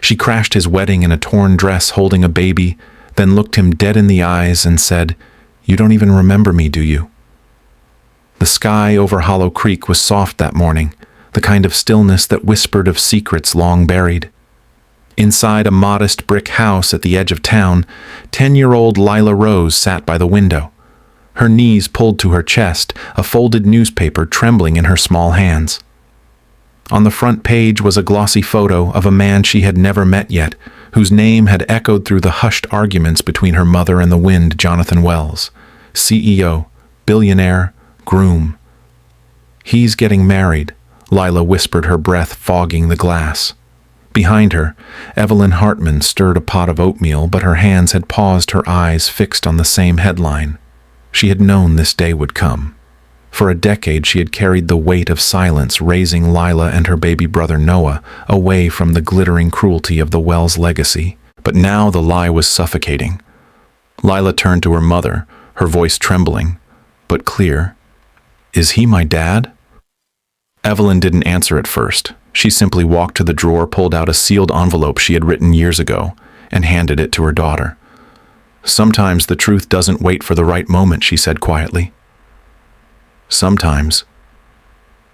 She crashed his wedding in a torn dress holding a baby, then looked him dead in the eyes and said, "You don't even remember me, do you?" The sky over Hollow Creek was soft that morning, the kind of stillness that whispered of secrets long buried. Inside a modest brick house at the edge of town, 10-year-old Lila Rose sat by the window. Her knees pulled to her chest, a folded newspaper trembling in her small hands. On the front page was a glossy photo of a man she had never met yet, whose name had echoed through the hushed arguments between her mother and the wind, Jonathan Wells, CEO, billionaire, groom. "He's getting married," Lila whispered, her breath fogging the glass. Behind her, Evelyn Hartman stirred a pot of oatmeal, but her hands had paused, her eyes fixed on the same headline. She had known this day would come. For a decade she had carried the weight of silence, raising Lila and her baby brother Noah away from the glittering cruelty of the Wells legacy. But now the lie was suffocating. Lila turned to her mother, her voice trembling, but clear. "Is he my dad?" Evelyn didn't answer at first. She simply walked to the drawer, pulled out a sealed envelope she had written years ago, and handed it to her daughter. "Sometimes the truth doesn't wait for the right moment," she said quietly. Sometimes.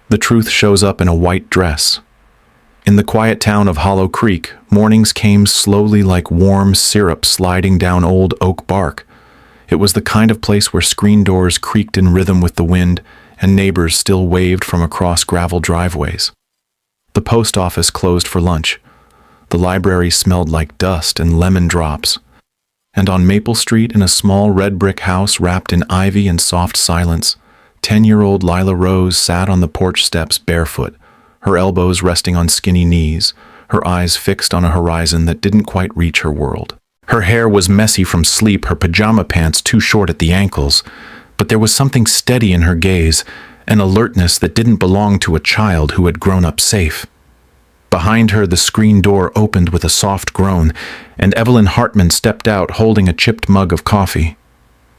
The truth shows up in a white dress. In the quiet town of Hollow Creek, mornings came slowly like warm syrup sliding down old oak bark. It was the kind of place where screen doors creaked in rhythm with the wind, and neighbors still waved from across gravel driveways. The post office closed for lunch. The library smelled like dust and lemon drops. And on Maple Street, in a small red brick house wrapped in ivy and soft silence, 10-year-old Lila Rose sat on the porch steps barefoot, her elbows resting on skinny knees, her eyes fixed on a horizon that didn't quite reach her world. Her hair was messy from sleep, her pajama pants too short at the ankles, but there was something steady in her gaze, an alertness that didn't belong to a child who had grown up safe. Behind her, the screen door opened with a soft groan, and Evelyn Hartman stepped out holding a chipped mug of coffee.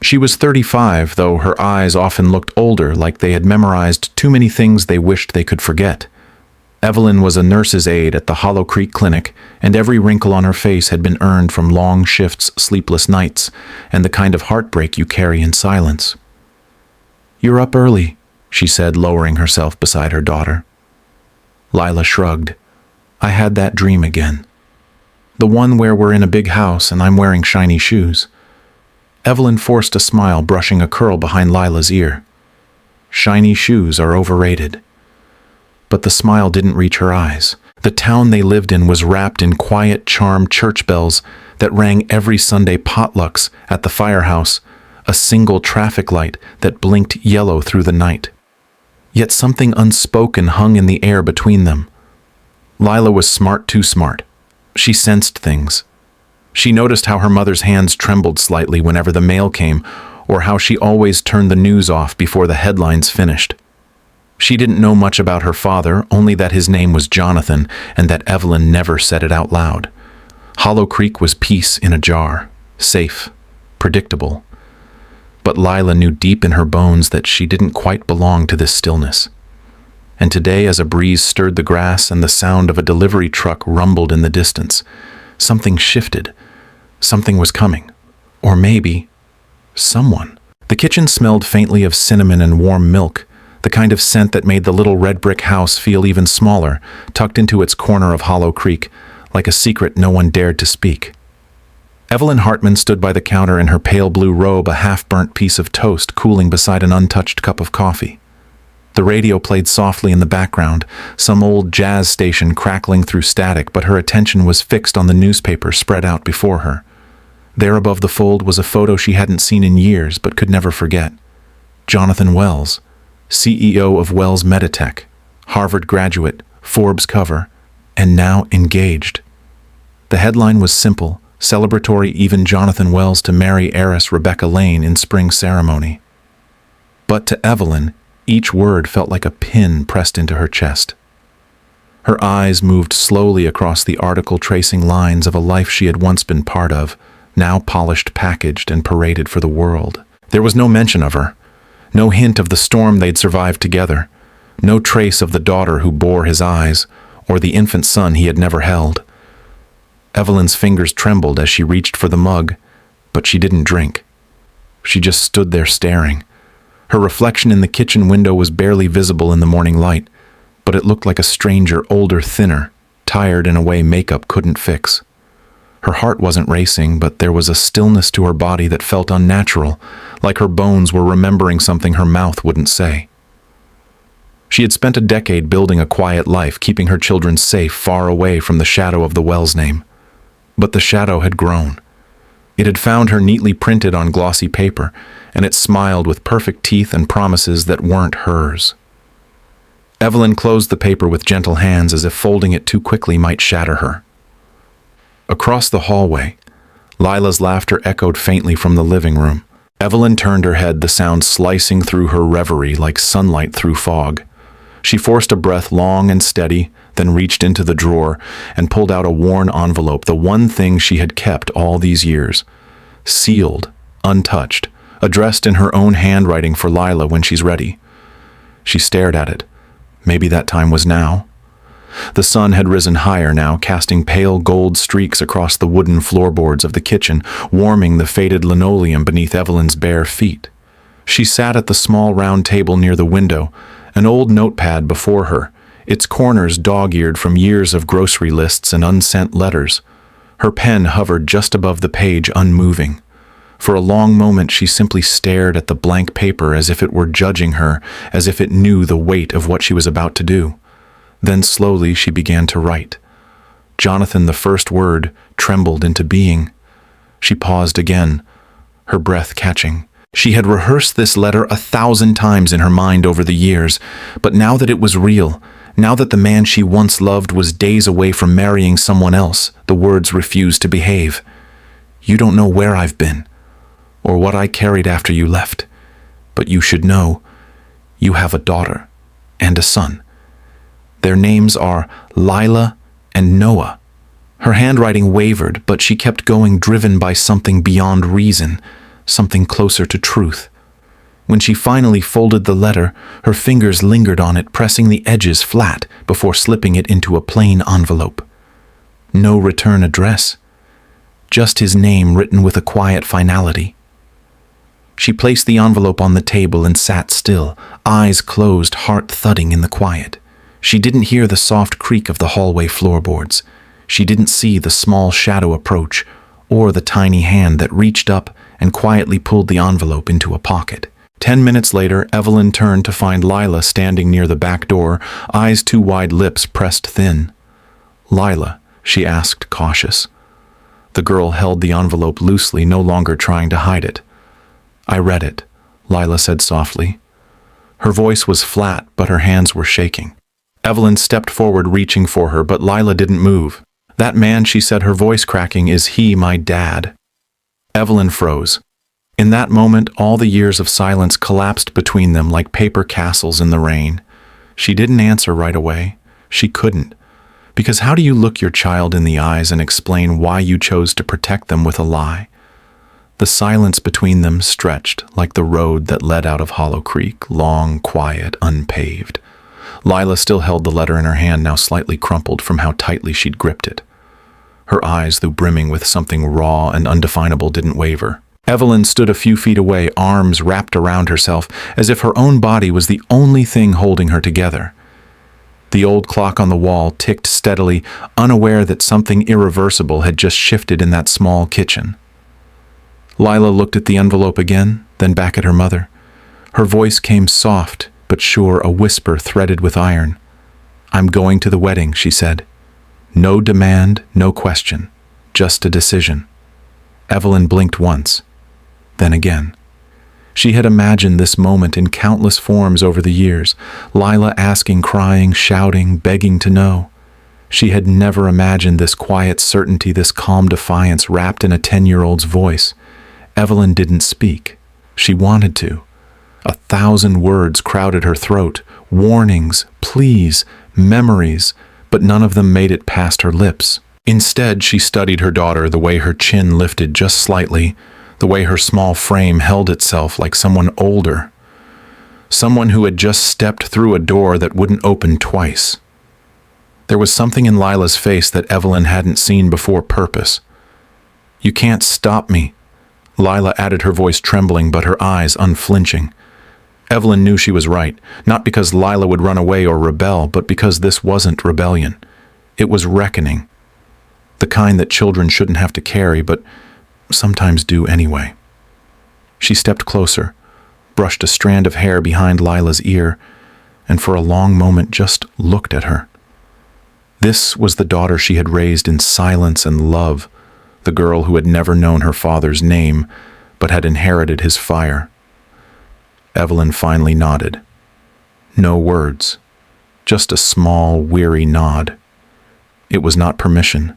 She was 35, though her eyes often looked older, like they had memorized too many things they wished they could forget. Evelyn was a nurse's aide at the Hollow Creek Clinic, and every wrinkle on her face had been earned from long shifts, sleepless nights, and the kind of heartbreak you carry in silence. "You're up early," she said, lowering herself beside her daughter. Lila shrugged. "I had that dream again. The one where we're in a big house and I'm wearing shiny shoes." Evelyn forced a smile, brushing a curl behind Lila's ear. Shiny shoes are overrated. But the smile didn't reach her eyes. The town they lived in was wrapped in quiet, charmed church bells that rang every Sunday, potlucks at the firehouse, a single traffic light that blinked yellow through the night. Yet something unspoken hung in the air between them. Lila was smart, too smart. She sensed things. She noticed how her mother's hands trembled slightly whenever the mail came, or how she always turned the news off before the headlines finished. She didn't know much about her father, only that his name was Jonathan, and that Evelyn never said it out loud. Hollow Creek was peace in a jar, safe, predictable. But Lila knew deep in her bones that she didn't quite belong to this stillness. And today, as a breeze stirred the grass and the sound of a delivery truck rumbled in the distance, something shifted. Something was coming. Or maybe someone. The kitchen smelled faintly of cinnamon and warm milk, the kind of scent that made the little red brick house feel even smaller, tucked into its corner of Hollow Creek, like a secret no one dared to speak. Evelyn Hartman stood by the counter in her pale blue robe, a half-burnt piece of toast cooling beside an untouched cup of coffee. The radio played softly in the background, some old jazz station crackling through static, but her attention was fixed on the newspaper spread out before her. There above the fold was a photo she hadn't seen in years but could never forget. Jonathan Wells, CEO of Wells Meditech, Harvard graduate, Forbes cover, and now engaged. The headline was simple, celebratory, even Jonathan Wells to marry heiress Rebecca Lane in spring ceremony. But to Evelyn, each word felt like a pin pressed into her chest. Her eyes moved slowly across the article, tracing lines of a life she had once been part of, now polished, packaged, and paraded for the world. There was no mention of her, no hint of the storm they'd survived together, no trace of the daughter who bore his eyes, or the infant son he had never held. Evelyn's fingers trembled as she reached for the mug, but she didn't drink. She just stood there staring. Her reflection in the kitchen window was barely visible in the morning light, but it looked like a stranger, older, thinner, tired in a way makeup couldn't fix. Her heart wasn't racing, but there was a stillness to her body that felt unnatural, like her bones were remembering something her mouth wouldn't say. She had spent a decade building a quiet life, keeping her children safe, far away from the shadow of the Wells name. But the shadow had grown. It had found her neatly printed on glossy paper, and it smiled with perfect teeth and promises that weren't hers. Evelyn closed the paper with gentle hands, as if folding it too quickly might shatter her. Across the hallway, Lila's laughter echoed faintly from the living room. Evelyn turned her head, the sound slicing through her reverie like sunlight through fog. She forced a breath long and steady, then reached into the drawer and pulled out a worn envelope, the one thing she had kept all these years. Sealed, untouched, addressed in her own handwriting for Lila when she's ready. She stared at it. Maybe that time was now. The sun had risen higher now, casting pale gold streaks across the wooden floorboards of the kitchen, warming the faded linoleum beneath Evelyn's bare feet. She sat at the small round table near the window, an old notepad before her, its corners dog-eared from years of grocery lists and unsent letters. Her pen hovered just above the page, unmoving. For a long moment she simply stared at the blank paper as if it were judging her, as if it knew the weight of what she was about to do. Then slowly she began to write. Jonathan, the first word, trembled into being. She paused again, her breath catching. She had rehearsed this letter 1,000 times in her mind over the years, but now that it was real, now that the man she once loved was days away from marrying someone else, the words refused to behave. You don't know where I've been, or what I carried after you left, but you should know, you have a daughter and a son. Their names are Lila and Noah. Her handwriting wavered, but she kept going, driven by something beyond reason, something closer to truth. When she finally folded the letter, her fingers lingered on it, pressing the edges flat before slipping it into a plain envelope. No return address, just his name written with a quiet finality. She placed the envelope on the table and sat still, eyes closed, heart thudding in the quiet. She didn't hear the soft creak of the hallway floorboards. She didn't see the small shadow approach, or the tiny hand that reached up and quietly pulled the envelope into a pocket. 10 minutes later, Evelyn turned to find Lila standing near the back door, eyes too wide, lips pressed thin. "Lila," she asked, cautious. The girl held the envelope loosely, no longer trying to hide it. "I read it," Lila said softly. Her voice was flat, but her hands were shaking. Evelyn stepped forward, reaching for her, but Lila didn't move. "That man," she said, her voice cracking, "is he my dad?" Evelyn froze. In that moment, all the years of silence collapsed between them like paper castles in the rain. She didn't answer right away. She couldn't. Because how do you look your child in the eyes and explain why you chose to protect them with a lie? The silence between them stretched like the road that led out of Hollow Creek, long, quiet, unpaved. Lila still held the letter in her hand, now slightly crumpled from how tightly she'd gripped it. Her eyes, though brimming with something raw and undefinable, didn't waver. Evelyn stood a few feet away, arms wrapped around herself, as if her own body was the only thing holding her together. The old clock on the wall ticked steadily, unaware that something irreversible had just shifted in that small kitchen. Lila looked at the envelope again, then back at her mother. Her voice came soft but sure, a whisper threaded with iron. "I'm going to the wedding," she said. No demand, no question, just a decision. Evelyn blinked once, then again. She had imagined this moment in countless forms over the years, Lila asking, crying, shouting, begging to know. She had never imagined this quiet certainty, this calm defiance wrapped in a 10-year-old's voice. Evelyn didn't speak. She wanted to. 1,000 words crowded her throat, warnings, pleas, memories, but none of them made it past her lips. Instead, she studied her daughter, the way her chin lifted just slightly, the way her small frame held itself like someone older, someone who had just stepped through a door that wouldn't open twice. There was something in Lila's face that Evelyn hadn't seen before. Purpose. "You can't stop me," Lila added, her voice trembling but her eyes unflinching. Evelyn knew she was right, not because Lila would run away or rebel, but because this wasn't rebellion. It was reckoning. The kind that children shouldn't have to carry, but sometimes do anyway. She stepped closer, brushed a strand of hair behind Lila's ear, and for a long moment just looked at her. This was the daughter she had raised in silence and love, the girl who had never known her father's name, but had inherited his fire. Evelyn finally nodded. No words, just a small, weary nod. It was not permission.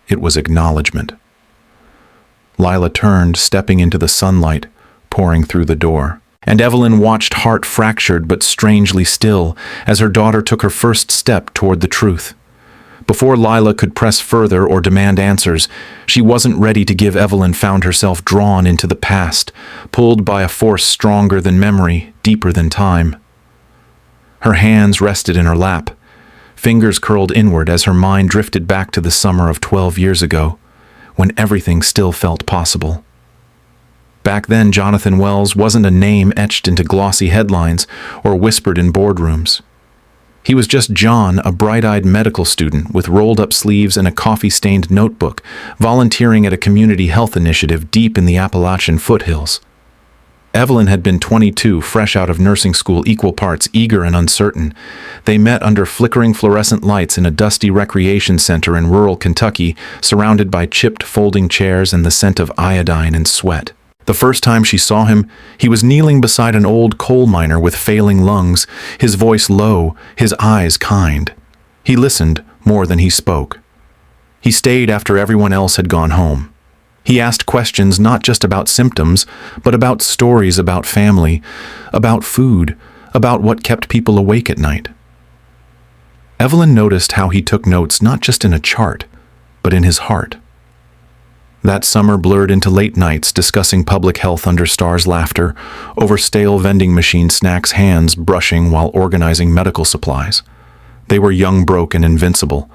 It was acknowledgement. Lila turned, stepping into the sunlight, pouring through the door. And Evelyn watched, heart fractured but strangely still, as her daughter took her first step toward the truth. Before Lila could press further or demand answers, she wasn't ready to give. Evelyn found herself drawn into the past, pulled by a force stronger than memory, deeper than time. Her hands rested in her lap, fingers curled inward as her mind drifted back to the summer of 12 years ago, when everything still felt possible. Back then, Jonathan Wells wasn't a name etched into glossy headlines or whispered in boardrooms. He was just John, a bright-eyed medical student with rolled-up sleeves and a coffee-stained notebook, volunteering at a community health initiative deep in the Appalachian foothills. Evelyn had been 22, fresh out of nursing school, equal parts eager and uncertain. They met under flickering fluorescent lights in a dusty recreation center in rural Kentucky, surrounded by chipped folding chairs and the scent of iodine and sweat. The first time she saw him, he was kneeling beside an old coal miner with failing lungs, his voice low, his eyes kind. He listened more than he spoke. He stayed after everyone else had gone home. He asked questions not just about symptoms, but about stories, about family, about food, about what kept people awake at night. Evelyn noticed how he took notes not just in a chart, but in his heart. That summer blurred into late nights discussing public health under stars' laughter, over stale vending machine snacks, hands brushing while organizing medical supplies. They were young, broke, and invincible.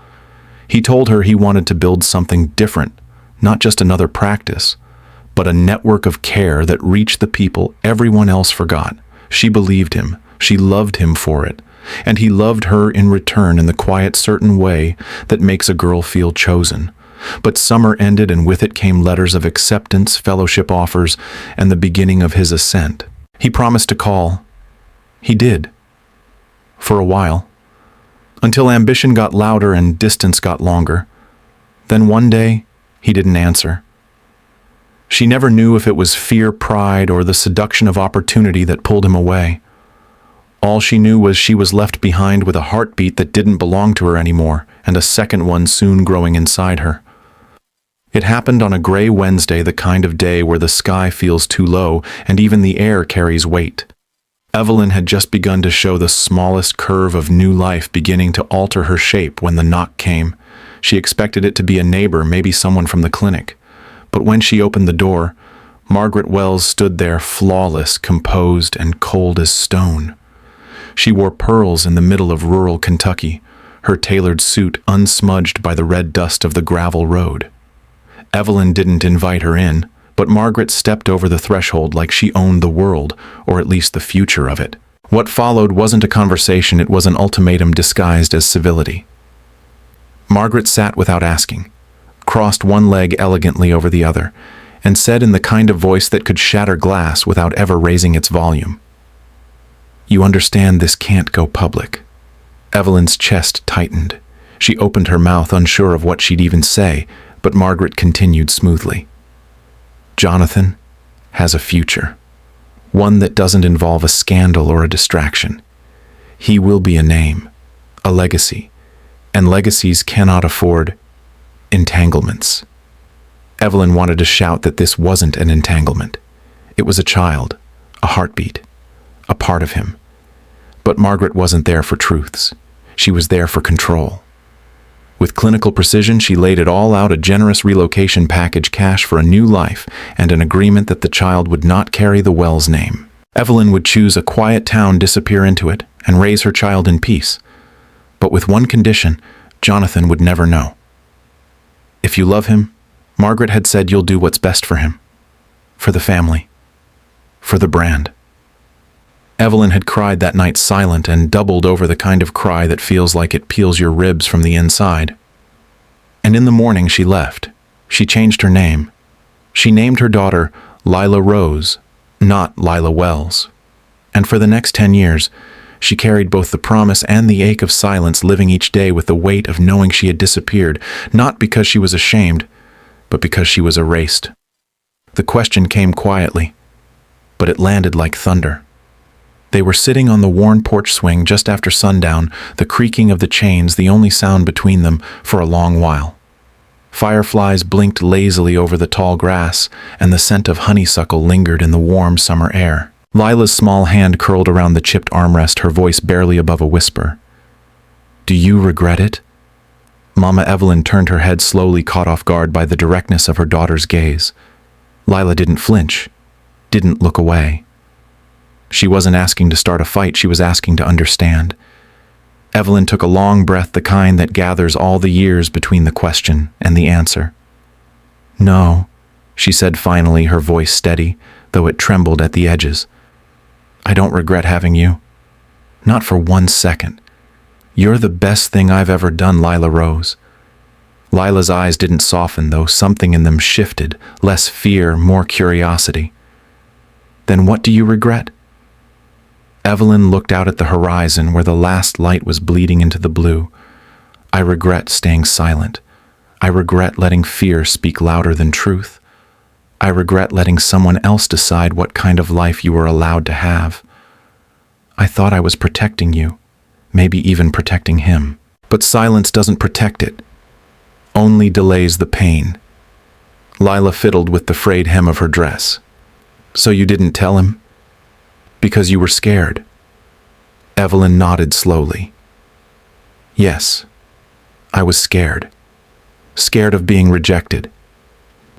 He told her he wanted to build something different, not just another practice, but a network of care that reached the people everyone else forgot. She believed him, she loved him for it, and he loved her in return in the quiet, certain way that makes a girl feel chosen. But summer ended, and with it came letters of acceptance, fellowship offers, and the beginning of his ascent. He promised to call. He did. For a while. Until ambition got louder and distance got longer. Then one day, he didn't answer. She never knew if it was fear, pride, or the seduction of opportunity that pulled him away. All she knew was she was left behind with a heartbeat that didn't belong to her anymore, and a second one soon growing inside her. It happened on a gray Wednesday, the kind of day where the sky feels too low and even the air carries weight. Evelyn had just begun to show the smallest curve of new life beginning to alter her shape when the knock came. She expected it to be a neighbor, maybe someone from the clinic. But when she opened the door, Margaret Wells stood there, flawless, composed, and cold as stone. She wore pearls in the middle of rural Kentucky, her tailored suit unsmudged by the red dust of the gravel road. Evelyn didn't invite her in, but Margaret stepped over the threshold like she owned the world, or at least the future of it. What followed wasn't a conversation, it was an ultimatum disguised as civility. Margaret sat without asking, crossed one leg elegantly over the other, and said in the kind of voice that could shatter glass without ever raising its volume, "You understand this can't go public." Evelyn's chest tightened. She opened her mouth, unsure of what she'd even say, but Margaret continued smoothly. "Jonathan has a future, one that doesn't involve a scandal or a distraction. He will be a name, a legacy, and legacies cannot afford entanglements." Evelyn wanted to shout that this wasn't an entanglement. It was a child, a heartbeat, a part of him. But Margaret wasn't there for truths. She was there for control. With clinical precision, she laid it all out, a generous relocation package, cash for a new life, and an agreement that the child would not carry the Wells name. Evelyn would choose a quiet town, disappear into it, and raise her child in peace. But with one condition, Jonathan would never know. If you love him, Margaret had said you'll do what's best for him. For the family. For the brand. Evelyn had cried that night silent and doubled over the kind of cry that feels like it peels your ribs from the inside. And in the morning she left. She changed her name. She named her daughter Lila Rose, not Lila Wells. And for the next 10 years, she carried both the promise and the ache of silence, living each day with the weight of knowing she had disappeared, not because she was ashamed, but because she was erased. The question came quietly, but it landed like thunder. They were sitting on the worn porch swing just after sundown, the creaking of the chains the only sound between them for a long while. Fireflies blinked lazily over the tall grass, and the scent of honeysuckle lingered in the warm summer air. Lila's small hand curled around the chipped armrest, her voice barely above a whisper. "Do you regret it?" Mama Evelyn turned her head slowly, caught off guard by the directness of her daughter's gaze. Lila didn't flinch, didn't look away. She wasn't asking to start a fight, she was asking to understand. Evelyn took a long breath, the kind that gathers all the years between the question and the answer. "No," she said finally, her voice steady, though it trembled at the edges. "I don't regret having you. Not for 1 second. You're the best thing I've ever done, Lila Rose." Lila's eyes didn't soften, though something in them shifted, less fear, more curiosity. "Then what do you regret?" Evelyn looked out at the horizon where the last light was bleeding into the blue. "I regret staying silent. I regret letting fear speak louder than truth. I regret letting someone else decide what kind of life you were allowed to have. I thought I was protecting you, maybe even protecting him. But silence doesn't protect it, only delays the pain." Lila fiddled with the frayed hem of her dress. "So you didn't tell him? Because you were scared?" Evelyn nodded slowly. "Yes, I was scared. Scared of being rejected.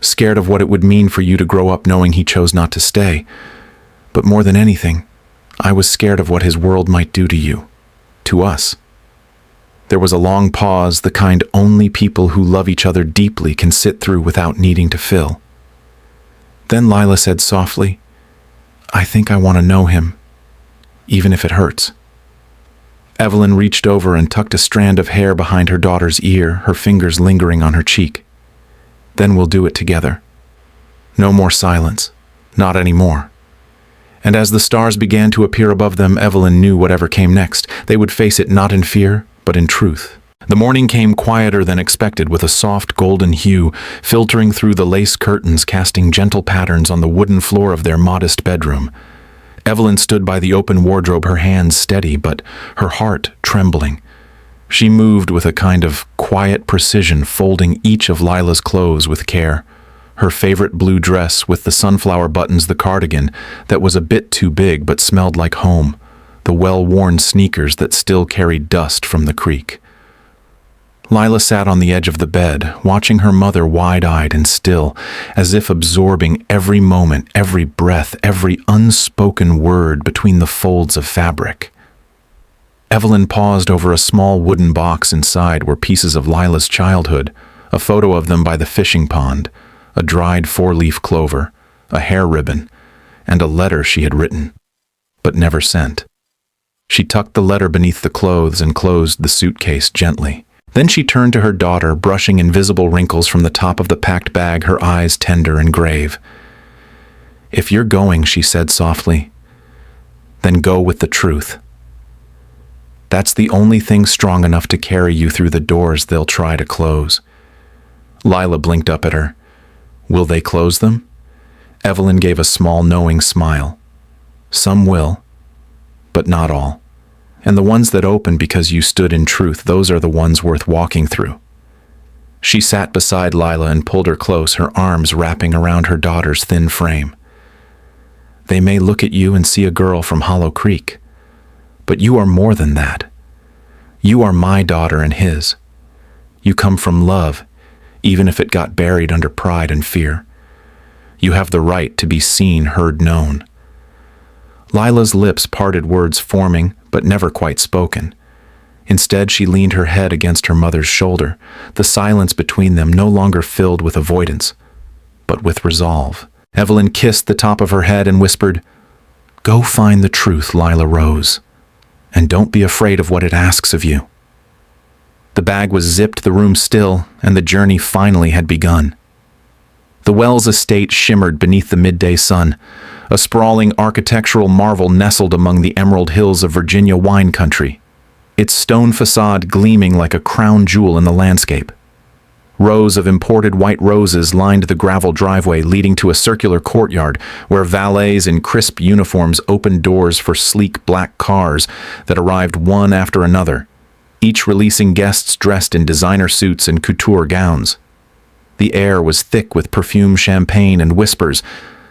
Scared of what it would mean for you to grow up knowing he chose not to stay. But more than anything, I was scared of what his world might do to you, to us." There was a long pause, the kind only people who love each other deeply can sit through without needing to fill. Then Lila said softly, "I think I want to know him, even if it hurts." Evelyn reached over and tucked a strand of hair behind her daughter's ear, her fingers lingering on her cheek. "Then we'll do it together. No more silence. Not anymore." And as the stars began to appear above them, Evelyn knew whatever came next, they would face it not in fear, but in truth. The morning came quieter than expected, with a soft golden hue filtering through the lace curtains, casting gentle patterns on the wooden floor of their modest bedroom. Evelyn stood by the open wardrobe, her hands steady, but her heart trembling. She moved with a kind of quiet precision, folding each of Lila's clothes with care. Her favorite blue dress with the sunflower buttons, the cardigan that was a bit too big but smelled like home, the well-worn sneakers that still carried dust from the creek. Lila sat on the edge of the bed, watching her mother wide-eyed and still, as if absorbing every moment, every breath, every unspoken word between the folds of fabric. Evelyn paused over a small wooden box. Inside were pieces of Lila's childhood, a photo of them by the fishing pond, a dried four-leaf clover, a hair ribbon, and a letter she had written, but never sent. She tucked the letter beneath the clothes and closed the suitcase gently. Then she turned to her daughter, brushing invisible wrinkles from the top of the packed bag, her eyes tender and grave. "If you're going," she said softly, "then go with the truth. That's the only thing strong enough to carry you through the doors they'll try to close." Lila blinked up at her. "Will they close them?" Evelyn gave a small knowing smile. "Some will, but not all. And the ones that open because you stood in truth, those are the ones worth walking through." She sat beside Lila and pulled her close, her arms wrapping around her daughter's thin frame. "They may look at you and see a girl from Hollow Creek, but you are more than that. You are my daughter and his. You come from love, even if it got buried under pride and fear. You have the right to be seen, heard, known." Lila's lips parted, words forming, but never quite spoken. Instead, she leaned her head against her mother's shoulder, the silence between them no longer filled with avoidance, but with resolve. Evelyn kissed the top of her head and whispered, "Go find the truth, Lila Rose, and don't be afraid of what it asks of you." The bag was zipped, the room still, and the journey finally had begun. The Wells estate shimmered beneath the midday sun, a sprawling architectural marvel nestled among the emerald hills of Virginia wine country, its stone facade gleaming like a crown jewel in the landscape. Rows of imported white roses lined the gravel driveway leading to a circular courtyard where valets in crisp uniforms opened doors for sleek black cars that arrived one after another, each releasing guests dressed in designer suits and couture gowns. The air was thick with perfume, champagne, and whispers,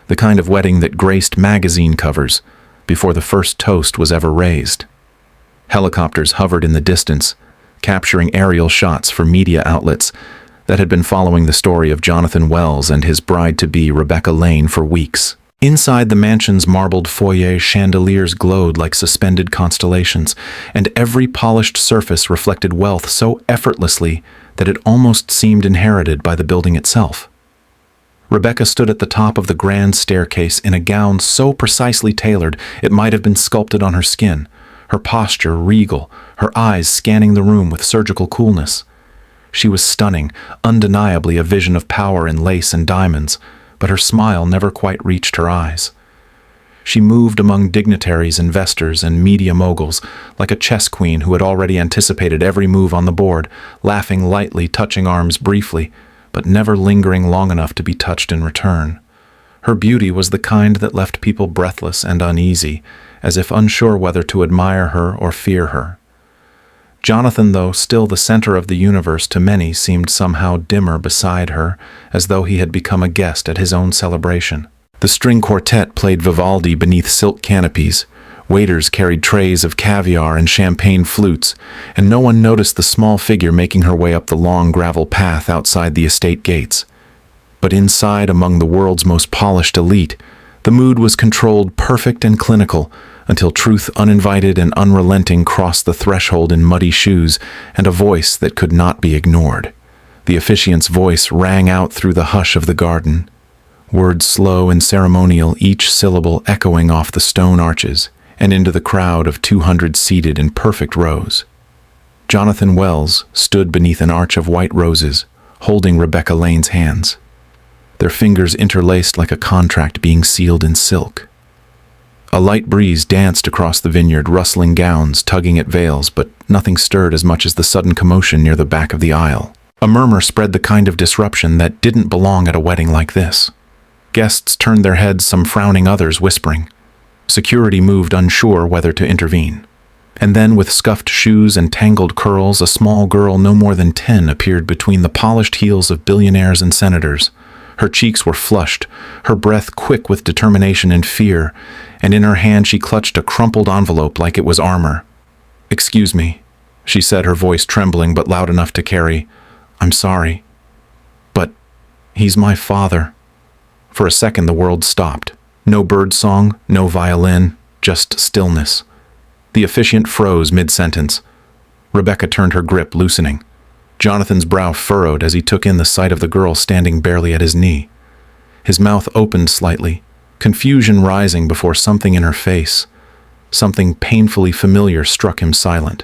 the kind of wedding that graced magazine covers before the first toast was ever raised. Helicopters hovered in the distance, capturing aerial shots for media outlets that had been following the story of Jonathan Wells and his bride-to-be Rebecca Lane for weeks. Inside the mansion's marbled foyer, chandeliers glowed like suspended constellations, and every polished surface reflected wealth so effortlessly that it almost seemed inherited by the building itself. Rebecca stood at the top of the grand staircase in a gown so precisely tailored it might have been sculpted on her skin, her posture regal, her eyes scanning the room with surgical coolness. She was stunning, undeniably a vision of power in lace and diamonds, but her smile never quite reached her eyes. She moved among dignitaries, investors, and media moguls, like a chess queen who had already anticipated every move on the board, laughing lightly, touching arms briefly, but never lingering long enough to be touched in return. Her beauty was the kind that left people breathless and uneasy, as if unsure whether to admire her or fear her. Jonathan, though still the center of the universe to many, seemed somehow dimmer beside her, as though he had become a guest at his own celebration. The string quartet played Vivaldi beneath silk canopies, waiters carried trays of caviar and champagne flutes, and no one noticed the small figure making her way up the long gravel path outside the estate gates. But inside, among the world's most polished elite, the mood was controlled, perfect and clinical, until truth uninvited and unrelenting crossed the threshold in muddy shoes and a voice that could not be ignored. The officiant's voice rang out through the hush of the garden, words slow and ceremonial, each syllable echoing off the stone arches and into the crowd of 200 seated in perfect rows. Jonathan Wells stood beneath an arch of white roses, holding Rebecca Lane's hands, their fingers interlaced like a contract being sealed in silk. A light breeze danced across the vineyard, rustling gowns, tugging at veils, but nothing stirred as much as the sudden commotion near the back of the aisle. A murmur spread, the kind of disruption that didn't belong at a wedding like this. Guests turned their heads, some frowning, others whispering. Security moved, unsure whether to intervene. And then, with scuffed shoes and tangled curls, a small girl no more than 10 appeared between the polished heels of billionaires and senators. Her cheeks were flushed, her breath quick with determination and fear, and in her hand she clutched a crumpled envelope like it was armor. "Excuse me," she said, her voice trembling but loud enough to carry. "I'm sorry. But he's my father." For a second the world stopped. No bird song, no violin, just stillness. The officiant froze mid-sentence. Rebecca turned her grip, loosening. Jonathan's brow furrowed as he took in the sight of the girl standing barely at his knee. His mouth opened slightly, confusion rising before something in her face. Something painfully familiar struck him silent.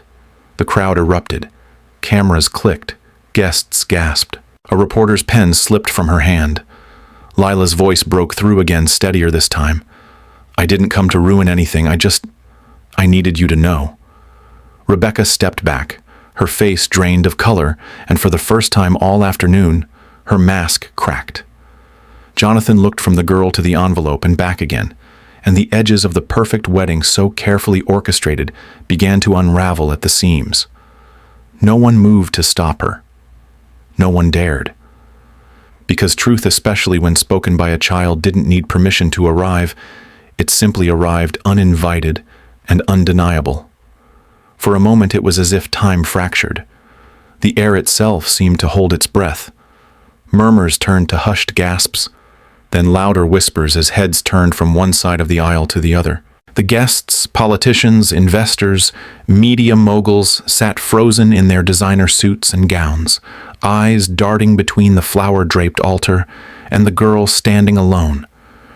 The crowd erupted. Cameras clicked. Guests gasped. A reporter's pen slipped from her hand. Lila's voice broke through again, steadier this time. "I didn't come to ruin anything. I needed you to know." Rebecca stepped back, her face drained of color, and for the first time all afternoon, her mask cracked. Jonathan looked from the girl to the envelope and back again, and the edges of the perfect wedding so carefully orchestrated began to unravel at the seams. No one moved to stop her. No one dared. Because truth, especially when spoken by a child, didn't need permission to arrive, it simply arrived uninvited and undeniable. For a moment it was as if time fractured. The air itself seemed to hold its breath. Murmurs turned to hushed gasps, then louder whispers as heads turned from one side of the aisle to the other. The guests, politicians, investors, media moguls sat frozen in their designer suits and gowns, eyes darting between the flower-draped altar and the girl standing alone,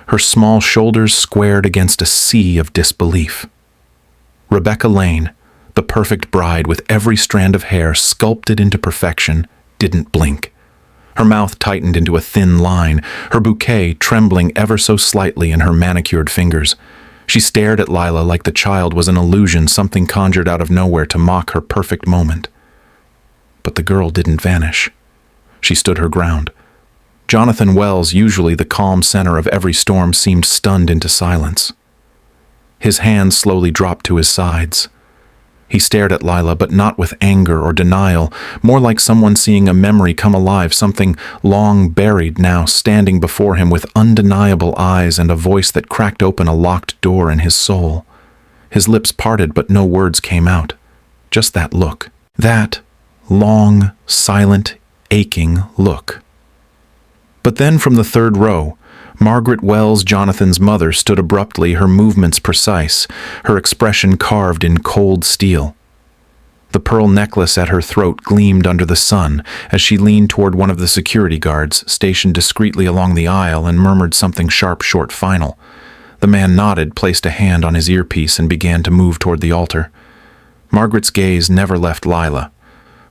her small shoulders squared against a sea of disbelief. Rebecca Lane, the perfect bride with every strand of hair sculpted into perfection, didn't blink. Her mouth tightened into a thin line, her bouquet trembling ever so slightly in her manicured fingers. She stared at Lila like the child was an illusion, something conjured out of nowhere to mock her perfect moment. But the girl didn't vanish. She stood her ground. Jonathan Wells, usually the calm center of every storm, seemed stunned into silence. His hands slowly dropped to his sides. He stared at Lila, but not with anger or denial, more like someone seeing a memory come alive, something long buried now standing before him with undeniable eyes and a voice that cracked open a locked door in his soul. His lips parted, but no words came out. Just that look. That long, silent, aching look. But then from the third row, Margaret Wells, Jonathan's mother, stood abruptly, her movements precise, her expression carved in cold steel. The pearl necklace at her throat gleamed under the sun as she leaned toward one of the security guards, stationed discreetly along the aisle, and murmured something sharp, short, final. The man nodded, placed a hand on his earpiece, and began to move toward the altar. Margaret's gaze never left Lila.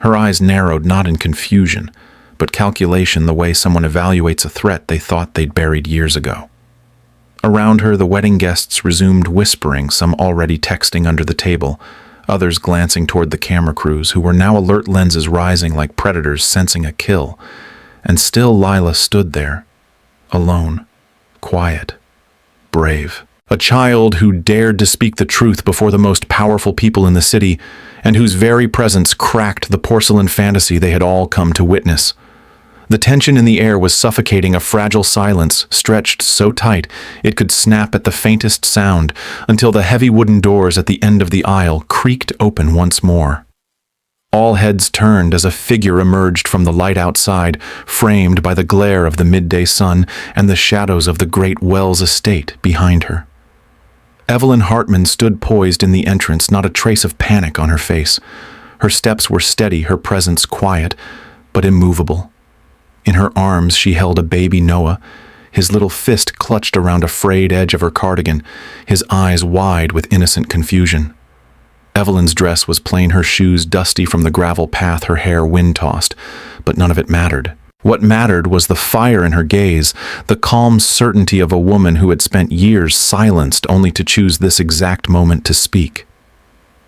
Her eyes narrowed, not in confusion, but calculation, the way someone evaluates a threat they thought they'd buried years ago. Around her, the wedding guests resumed whispering, some already texting under the table, others glancing toward the camera crews, who were now alert, lenses rising like predators sensing a kill. And still Lila stood there, alone, quiet, brave. A child who dared to speak the truth before the most powerful people in the city, and whose very presence cracked the porcelain fantasy they had all come to witness. The tension in the air was suffocating, a fragile silence stretched so tight it could snap at the faintest sound, until the heavy wooden doors at the end of the aisle creaked open once more. All heads turned as a figure emerged from the light outside, framed by the glare of the midday sun and the shadows of the great Wells estate behind her. Evelyn Hartman stood poised in the entrance, not a trace of panic on her face. Her steps were steady, her presence quiet, but immovable. In her arms she held a baby Noah, his little fist clutched around a frayed edge of her cardigan, his eyes wide with innocent confusion. Evelyn's dress was plain, her shoes dusty from the gravel path, her hair wind-tossed, but none of it mattered. What mattered was the fire in her gaze, the calm certainty of a woman who had spent years silenced only to choose this exact moment to speak.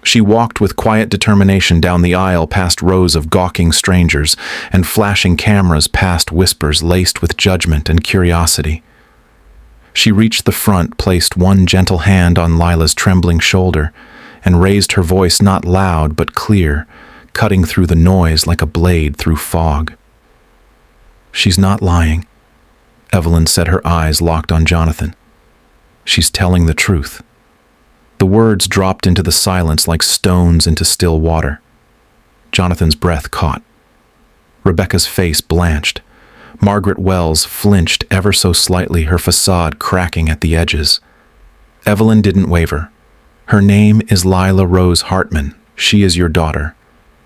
She walked with quiet determination down the aisle, past rows of gawking strangers and flashing cameras, past whispers laced with judgment and curiosity. She reached the front, placed one gentle hand on Lila's trembling shoulder, and raised her voice, not loud but clear, cutting through the noise like a blade through fog. "She's not lying," Evelyn said, her eyes locked on Jonathan. "She's telling the truth." The words dropped into the silence like stones into still water. Jonathan's breath caught. Rebecca's face blanched. Margaret Wells flinched ever so slightly, her facade cracking at the edges. Evelyn didn't waver. "Her name is Lila Rose Hartman. She is your daughter.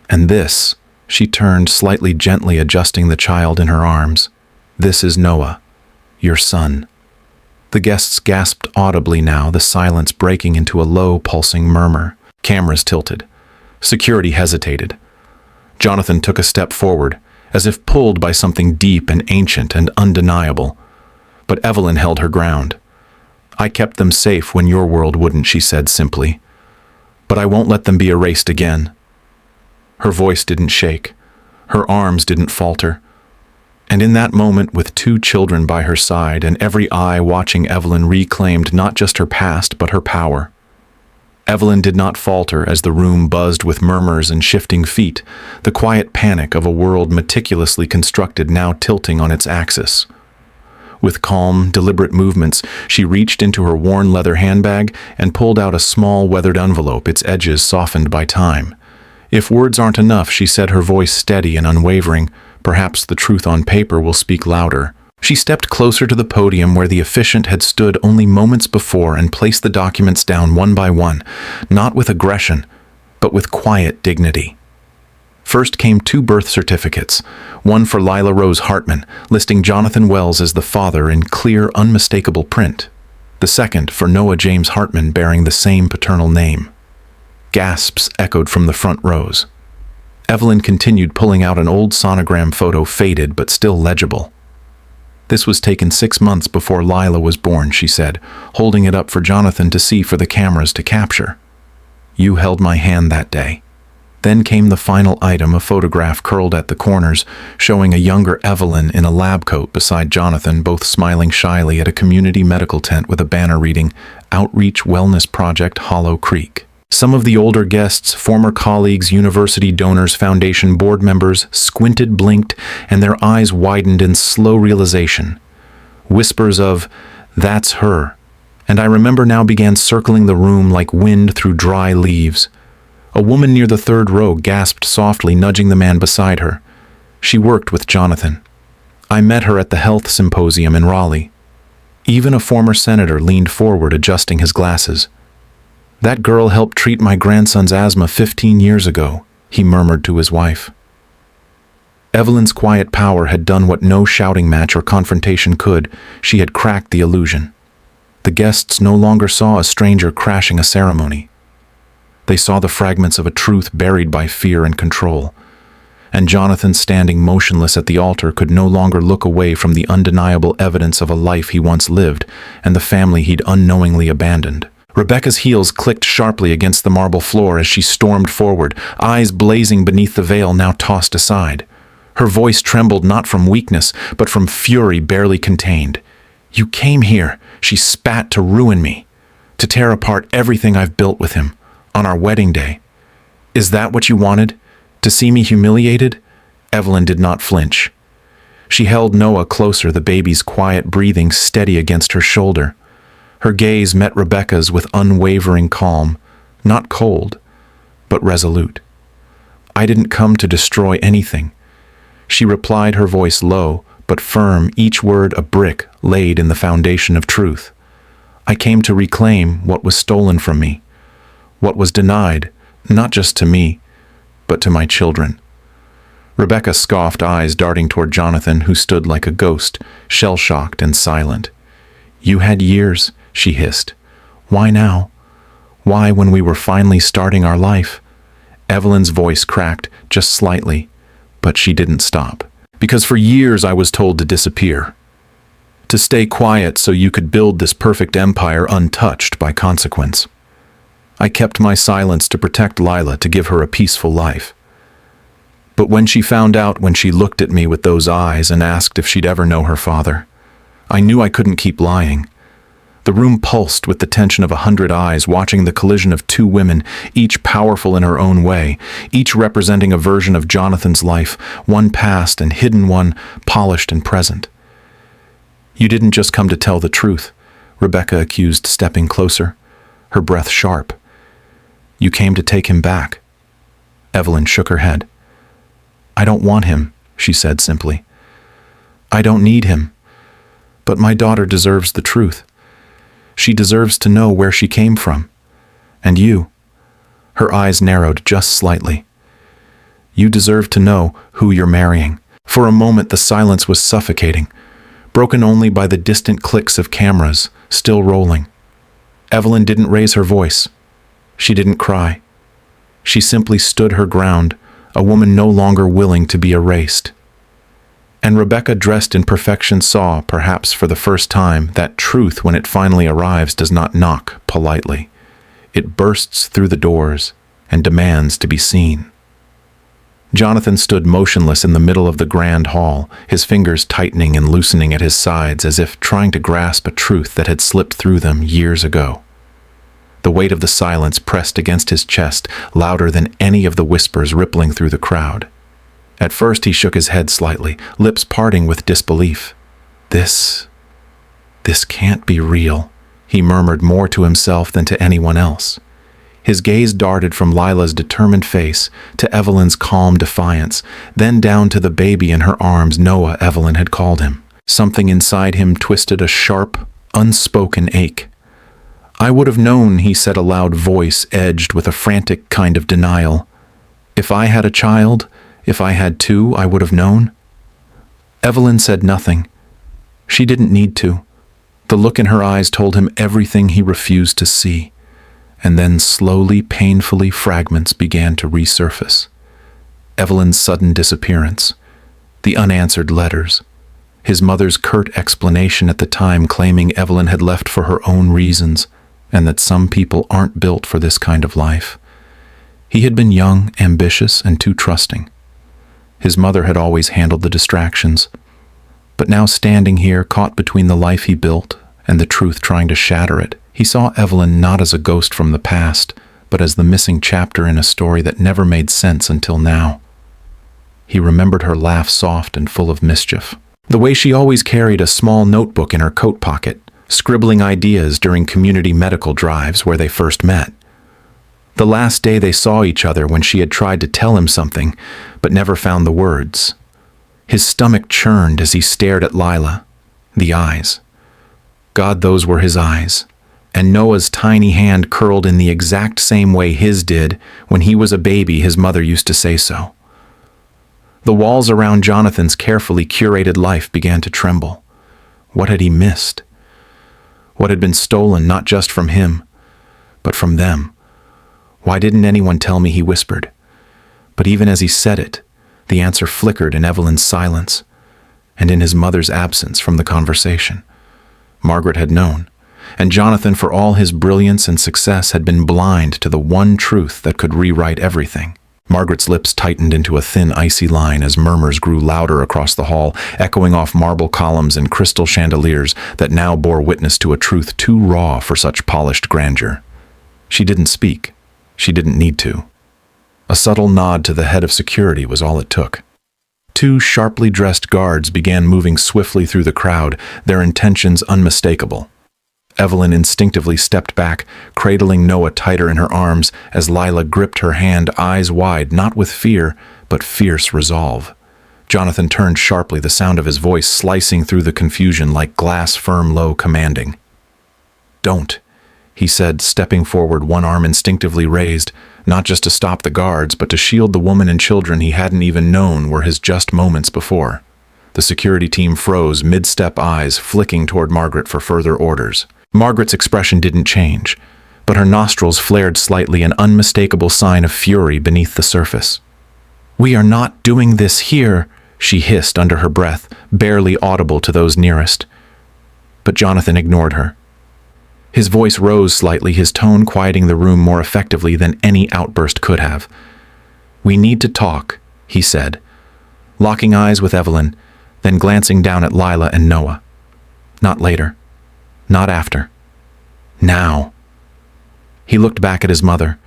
And this," she turned, slightly gently adjusting the child in her arms, "this is Noah, your son." The guests gasped audibly now, the silence breaking into a low, pulsing murmur. Cameras tilted. Security hesitated. Jonathan took a step forward, as if pulled by something deep and ancient and undeniable. But Evelyn held her ground. "I kept them safe when your world wouldn't," she said simply. "But I won't let them be erased again." Her voice didn't shake. Her arms didn't falter. And in that moment, with two children by her side and every eye watching, Evelyn reclaimed not just her past, but her power. Evelyn did not falter as the room buzzed with murmurs and shifting feet, the quiet panic of a world meticulously constructed, now tilting on its axis. With calm, deliberate movements, she reached into her worn leather handbag and pulled out a small, weathered envelope, its edges softened by time. "If words aren't enough," she said, her voice steady and unwavering, "perhaps the truth on paper will speak louder." She stepped closer to the podium where the officiant had stood only moments before and placed the documents down one by one, not with aggression, but with quiet dignity. First came 2 birth certificates, one for Lila Rose Hartman, listing Jonathan Wells as the father in clear, unmistakable print. The second for Noah James Hartman, bearing the same paternal name. Gasps echoed from the front rows. Evelyn continued pulling out an old sonogram photo, faded but still legible. This was taken 6 months before Lila was born, she said, holding it up for Jonathan to see for the cameras to capture. You held my hand that day. Then came the final item, a photograph curled at the corners, showing a younger Evelyn in a lab coat beside Jonathan, both smiling shyly at a community medical tent with a banner reading, Outreach Wellness Project Hollow Creek. Some of the older guests, former colleagues, university donors, foundation board members, squinted, blinked, and their eyes widened in slow realization. Whispers of, "That's her," and I remember now began circling the room like wind through dry leaves. A woman near the 3rd row gasped softly, nudging the man beside her. She worked with Jonathan. I met her at the health symposium in Raleigh. Even a former senator leaned forward, adjusting his glasses. That girl helped treat my grandson's asthma 15 years ago, he murmured to his wife. Evelyn's quiet power had done what no shouting match or confrontation could. She had cracked the illusion. The guests no longer saw a stranger crashing a ceremony. They saw the fragments of a truth buried by fear and control. And Jonathan, standing motionless at the altar, could no longer look away from the undeniable evidence of a life he once lived and the family he'd unknowingly abandoned. Rebecca's heels clicked sharply against the marble floor as she stormed forward, eyes blazing beneath the veil now tossed aside. Her voice trembled not from weakness, but from fury barely contained. You came here, she spat, to ruin me, to tear apart everything I've built with him. On our wedding day. Is that what you wanted? To see me humiliated? Evelyn did not flinch. She held Noah closer, the baby's quiet breathing steady against her shoulder. Her gaze met Rebecca's with unwavering calm, not cold, but resolute. I didn't come to destroy anything. She replied, her voice low, but firm, each word a brick laid in the foundation of truth. I came to reclaim what was stolen from me. What was denied, not just to me, but to my children. Rebecca scoffed, eyes darting toward Jonathan, who stood like a ghost, shell-shocked and silent. You had years, she hissed. Why now? Why, when we were finally starting our life? Evelyn's voice cracked, just slightly, but she didn't stop. Because for years I was told to disappear. To stay quiet so you could build this perfect empire untouched by consequence. I kept my silence to protect Lila, to give her a peaceful life. But when she found out, when she looked at me with those eyes and asked if she'd ever know her father, I knew I couldn't keep lying. The room pulsed with the tension of 100 eyes watching the collision of 2 women, each powerful in her own way, each representing a version of Jonathan's life, one past and hidden, one polished and present. You didn't just come to tell the truth, Rebecca accused, stepping closer, her breath sharp. You came to take him back. Evelyn shook her head. I don't want him, she said simply. I don't need him. But my daughter deserves the truth. She deserves to know where she came from. And you. Her eyes narrowed just slightly. You deserve to know who you're marrying. For a moment the silence was suffocating, broken only by the distant clicks of cameras, still rolling. Evelyn didn't raise her voice. She didn't cry. She simply stood her ground, a woman no longer willing to be erased. And Rebecca, dressed in perfection, saw, perhaps for the first time, that truth, when it finally arrives, does not knock politely. It bursts through the doors and demands to be seen. Jonathan stood motionless in the middle of the grand hall, his fingers tightening and loosening at his sides as if trying to grasp a truth that had slipped through them years ago. The weight of the silence pressed against his chest, louder than any of the whispers rippling through the crowd. At first he shook his head slightly, lips parting with disbelief. This can't be real, he murmured, more to himself than to anyone else. His gaze darted from Lila's determined face to Evelyn's calm defiance, then down to the baby in her arms, Noah, Evelyn had called him. Something inside him twisted a sharp, unspoken ache. "I would have known," he said, a loud voice edged with a frantic kind of denial. "If I had a child, if I had two, I would have known." Evelyn said nothing. She didn't need to. The look in her eyes told him everything he refused to see. And then slowly, painfully, fragments began to resurface. Evelyn's sudden disappearance, the unanswered letters, his mother's curt explanation at the time claiming Evelyn had left for her own reasons and that some people aren't built for this kind of life. He had been young, ambitious, and too trusting. His mother had always handled the distractions. But now standing here, caught between the life he built and the truth trying to shatter it, he saw Evelyn not as a ghost from the past, but as the missing chapter in a story that never made sense until now. He remembered her laugh, soft and full of mischief. The way she always carried a small notebook in her coat pocket, scribbling ideas during community medical drives where they first met. The last day they saw each other when she had tried to tell him something, but never found the words. His stomach churned as he stared at Lila. The eyes. God, those were his eyes. And Noah's tiny hand curled in the exact same way his did when he was a baby, his mother used to say so. The walls around Jonathan's carefully curated life began to tremble. What had he missed? What had been stolen not just from him, but from them? "Why didn't anyone tell me?" he whispered. But even as he said it, the answer flickered in Evelyn's silence, and in his mother's absence from the conversation. Margaret had known, and Jonathan, for all his brilliance and success, had been blind to the one truth that could rewrite everything. Margaret's lips tightened into a thin, icy line as murmurs grew louder across the hall, echoing off marble columns and crystal chandeliers that now bore witness to a truth too raw for such polished grandeur. She didn't speak. She didn't need to. A subtle nod to the head of security was all it took. Two sharply dressed guards began moving swiftly through the crowd, their intentions unmistakable. Evelyn instinctively stepped back, cradling Noah tighter in her arms as Lila gripped her hand, eyes wide, not with fear, but fierce resolve. Jonathan turned sharply, the sound of his voice slicing through the confusion like glass, firm, low, commanding. "Don't," he said, stepping forward, one arm instinctively raised, not just to stop the guards, but to shield the woman and children he hadn't even known were his just moments before. The security team froze, mid-step, eyes flicking toward Margaret for further orders. Margaret's expression didn't change, but her nostrils flared slightly, an unmistakable sign of fury beneath the surface. "We are not doing this here," she hissed under her breath, barely audible to those nearest. But Jonathan ignored her. His voice rose slightly, his tone quieting the room more effectively than any outburst could have. "We need to talk," he said, locking eyes with Evelyn, then glancing down at Lila and Noah. "Not later. Not after. Now." He looked back at his mother,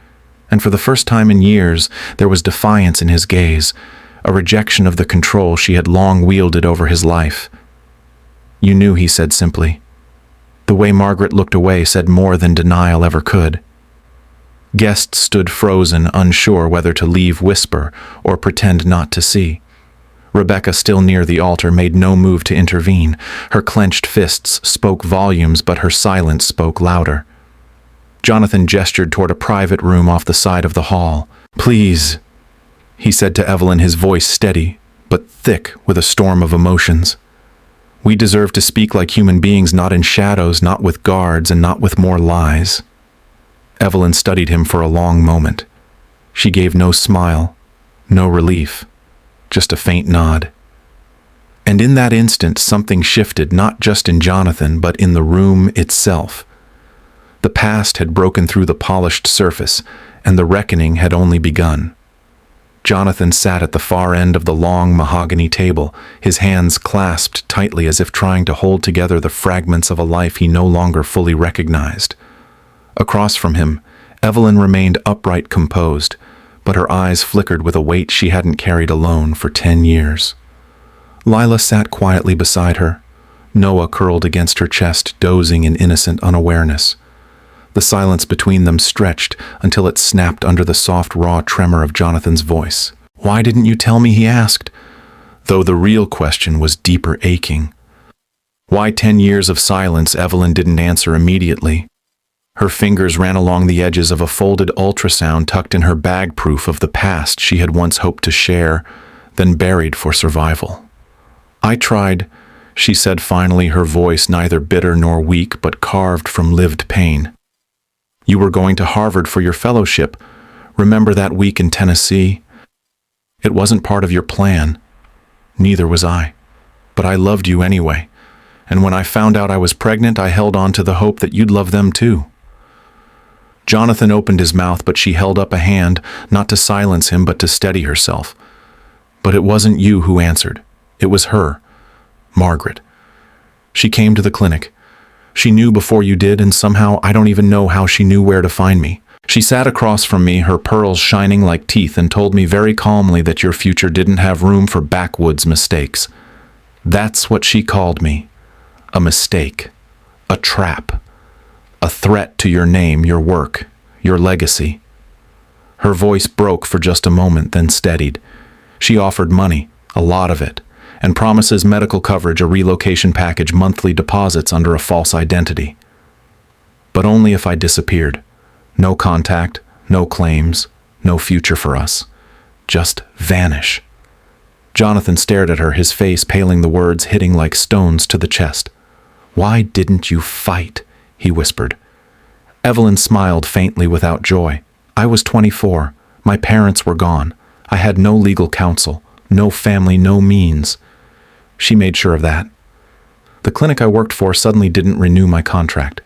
and for the first time in years, there was defiance in his gaze, a rejection of the control she had long wielded over his life. "You knew," he said simply. The way Margaret looked away said more than denial ever could. Guests stood frozen, unsure whether to leave, whisper, or pretend not to see. Rebecca, still near the altar, made no move to intervene. Her clenched fists spoke volumes, but her silence spoke louder. Jonathan gestured toward a private room off the side of the hall. "Please," he said to Evelyn, his voice steady, but thick with a storm of emotions. "We deserve to speak like human beings, not in shadows, not with guards, and not with more lies." Evelyn studied him for a long moment. She gave no smile, no relief. Just a faint nod. And in that instant, something shifted, not just in Jonathan, but in the room itself. The past had broken through the polished surface, and the reckoning had only begun. Jonathan sat at the far end of the long mahogany table, his hands clasped tightly as if trying to hold together the fragments of a life he no longer fully recognized. Across from him, Evelyn remained upright, composed, but her eyes flickered with a weight she hadn't carried alone for 10 years. Lila sat quietly beside her, Noah curled against her chest, dozing in innocent unawareness. The silence between them stretched until it snapped under the soft, raw tremor of Jonathan's voice. "Why didn't you tell me?" he asked, though the real question was deeper, aching. Why 10 years of silence? Evelyn didn't answer immediately. Her fingers ran along the edges of a folded ultrasound tucked in her bag, proof of the past she had once hoped to share, then buried for survival. I tried, she said finally, her voice neither bitter nor weak but carved from lived pain. You were going to Harvard for your fellowship. Remember that week in Tennessee? It wasn't part of your plan. Neither was I. But I loved you anyway. And when I found out I was pregnant, I held on to the hope that you'd love them too. Jonathan opened his mouth, but she held up a hand, not to silence him, but to steady herself. But it wasn't you who answered. It was her, Margaret. She came to the clinic. She knew before you did, and somehow I don't even know how she knew where to find me. She sat across from me, her pearls shining like teeth, and told me very calmly that your future didn't have room for backwoods mistakes. That's what she called me. A mistake. A trap. A threat to your name, your work, your legacy. Her voice broke for just a moment, then steadied. She offered money, a lot of it, and promises medical coverage, a relocation package, monthly deposits under a false identity. But only if I disappeared. No contact, no claims, no future for us. Just vanish. Jonathan stared at her, his face paling, the words hitting like stones to the chest. Why didn't you fight? He whispered. Evelyn smiled faintly without joy. I was 24. My parents were gone. I had no legal counsel, no family, no means. She made sure of that. The clinic I worked for suddenly didn't renew my contract.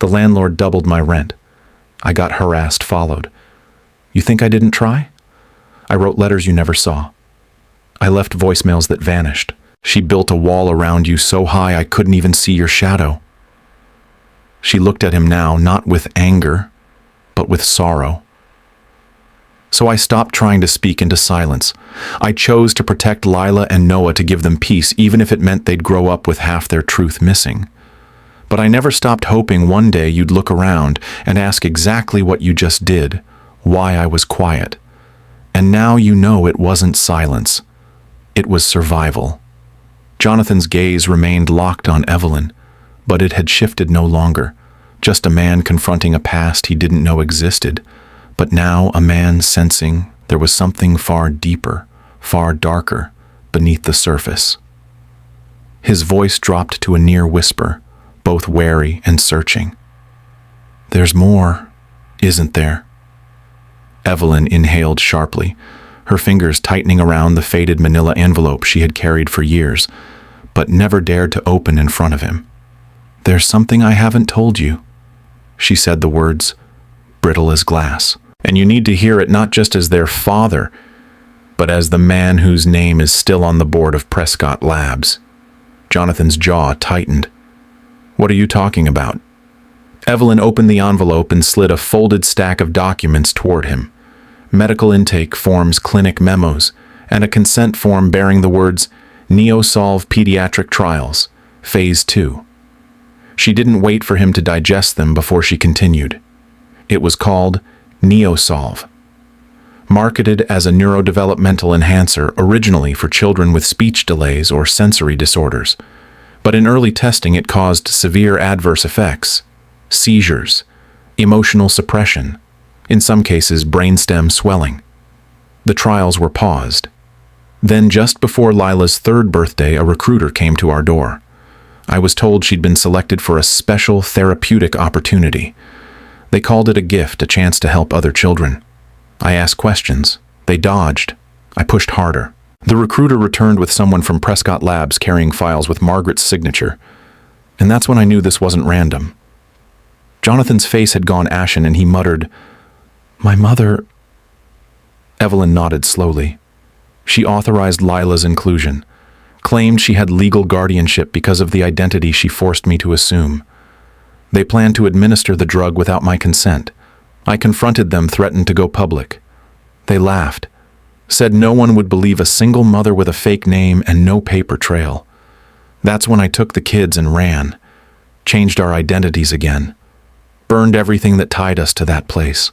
The landlord doubled my rent. I got harassed, followed. You think I didn't try? I wrote letters you never saw. I left voicemails that vanished. She built a wall around you so high I couldn't even see your shadow. She looked at him now, not with anger, but with sorrow. So I stopped trying to speak into silence. I chose to protect Lila and Noah, to give them peace, even if it meant they'd grow up with half their truth missing. But I never stopped hoping one day you'd look around and ask exactly what you just did, why I was quiet. And now you know it wasn't silence. It was survival. Jonathan's gaze remained locked on Evelyn, but it had shifted no longer. Just a man confronting a past he didn't know existed, but now a man sensing there was something far deeper, far darker, beneath the surface. His voice dropped to a near whisper, both wary and searching. There's more, isn't there? Evelyn inhaled sharply, her fingers tightening around the faded manila envelope she had carried for years, but never dared to open in front of him. There's something I haven't told you. She said the words, brittle as glass. And you need to hear it not just as their father, but as the man whose name is still on the board of Prescott Labs. Jonathan's jaw tightened. What are you talking about? Evelyn opened the envelope and slid a folded stack of documents toward him. Medical intake forms, clinic memos, and a consent form bearing the words, Neosolve Pediatric Trials, Phase 2. She didn't wait for him to digest them before she continued. It was called Neosolve. Marketed as a neurodevelopmental enhancer originally for children with speech delays or sensory disorders, but in early testing it caused severe adverse effects, seizures, emotional suppression, in some cases brainstem swelling. The trials were paused. Then, just before Lila's 3rd birthday, a recruiter came to our door. I was told she'd been selected for a special therapeutic opportunity. They called it a gift, a chance to help other children. I asked questions. They dodged. I pushed harder. The recruiter returned with someone from Prescott Labs carrying files with Margaret's signature. And that's when I knew this wasn't random. Jonathan's face had gone ashen and he muttered, "My mother..." Evelyn nodded slowly. She authorized Lila's inclusion, claimed she had legal guardianship because of the identity she forced me to assume. They planned to administer the drug without my consent. I confronted them, threatened to go public. They laughed, said no one would believe a single mother with a fake name and no paper trail. That's when I took the kids and ran, changed our identities again, burned everything that tied us to that place.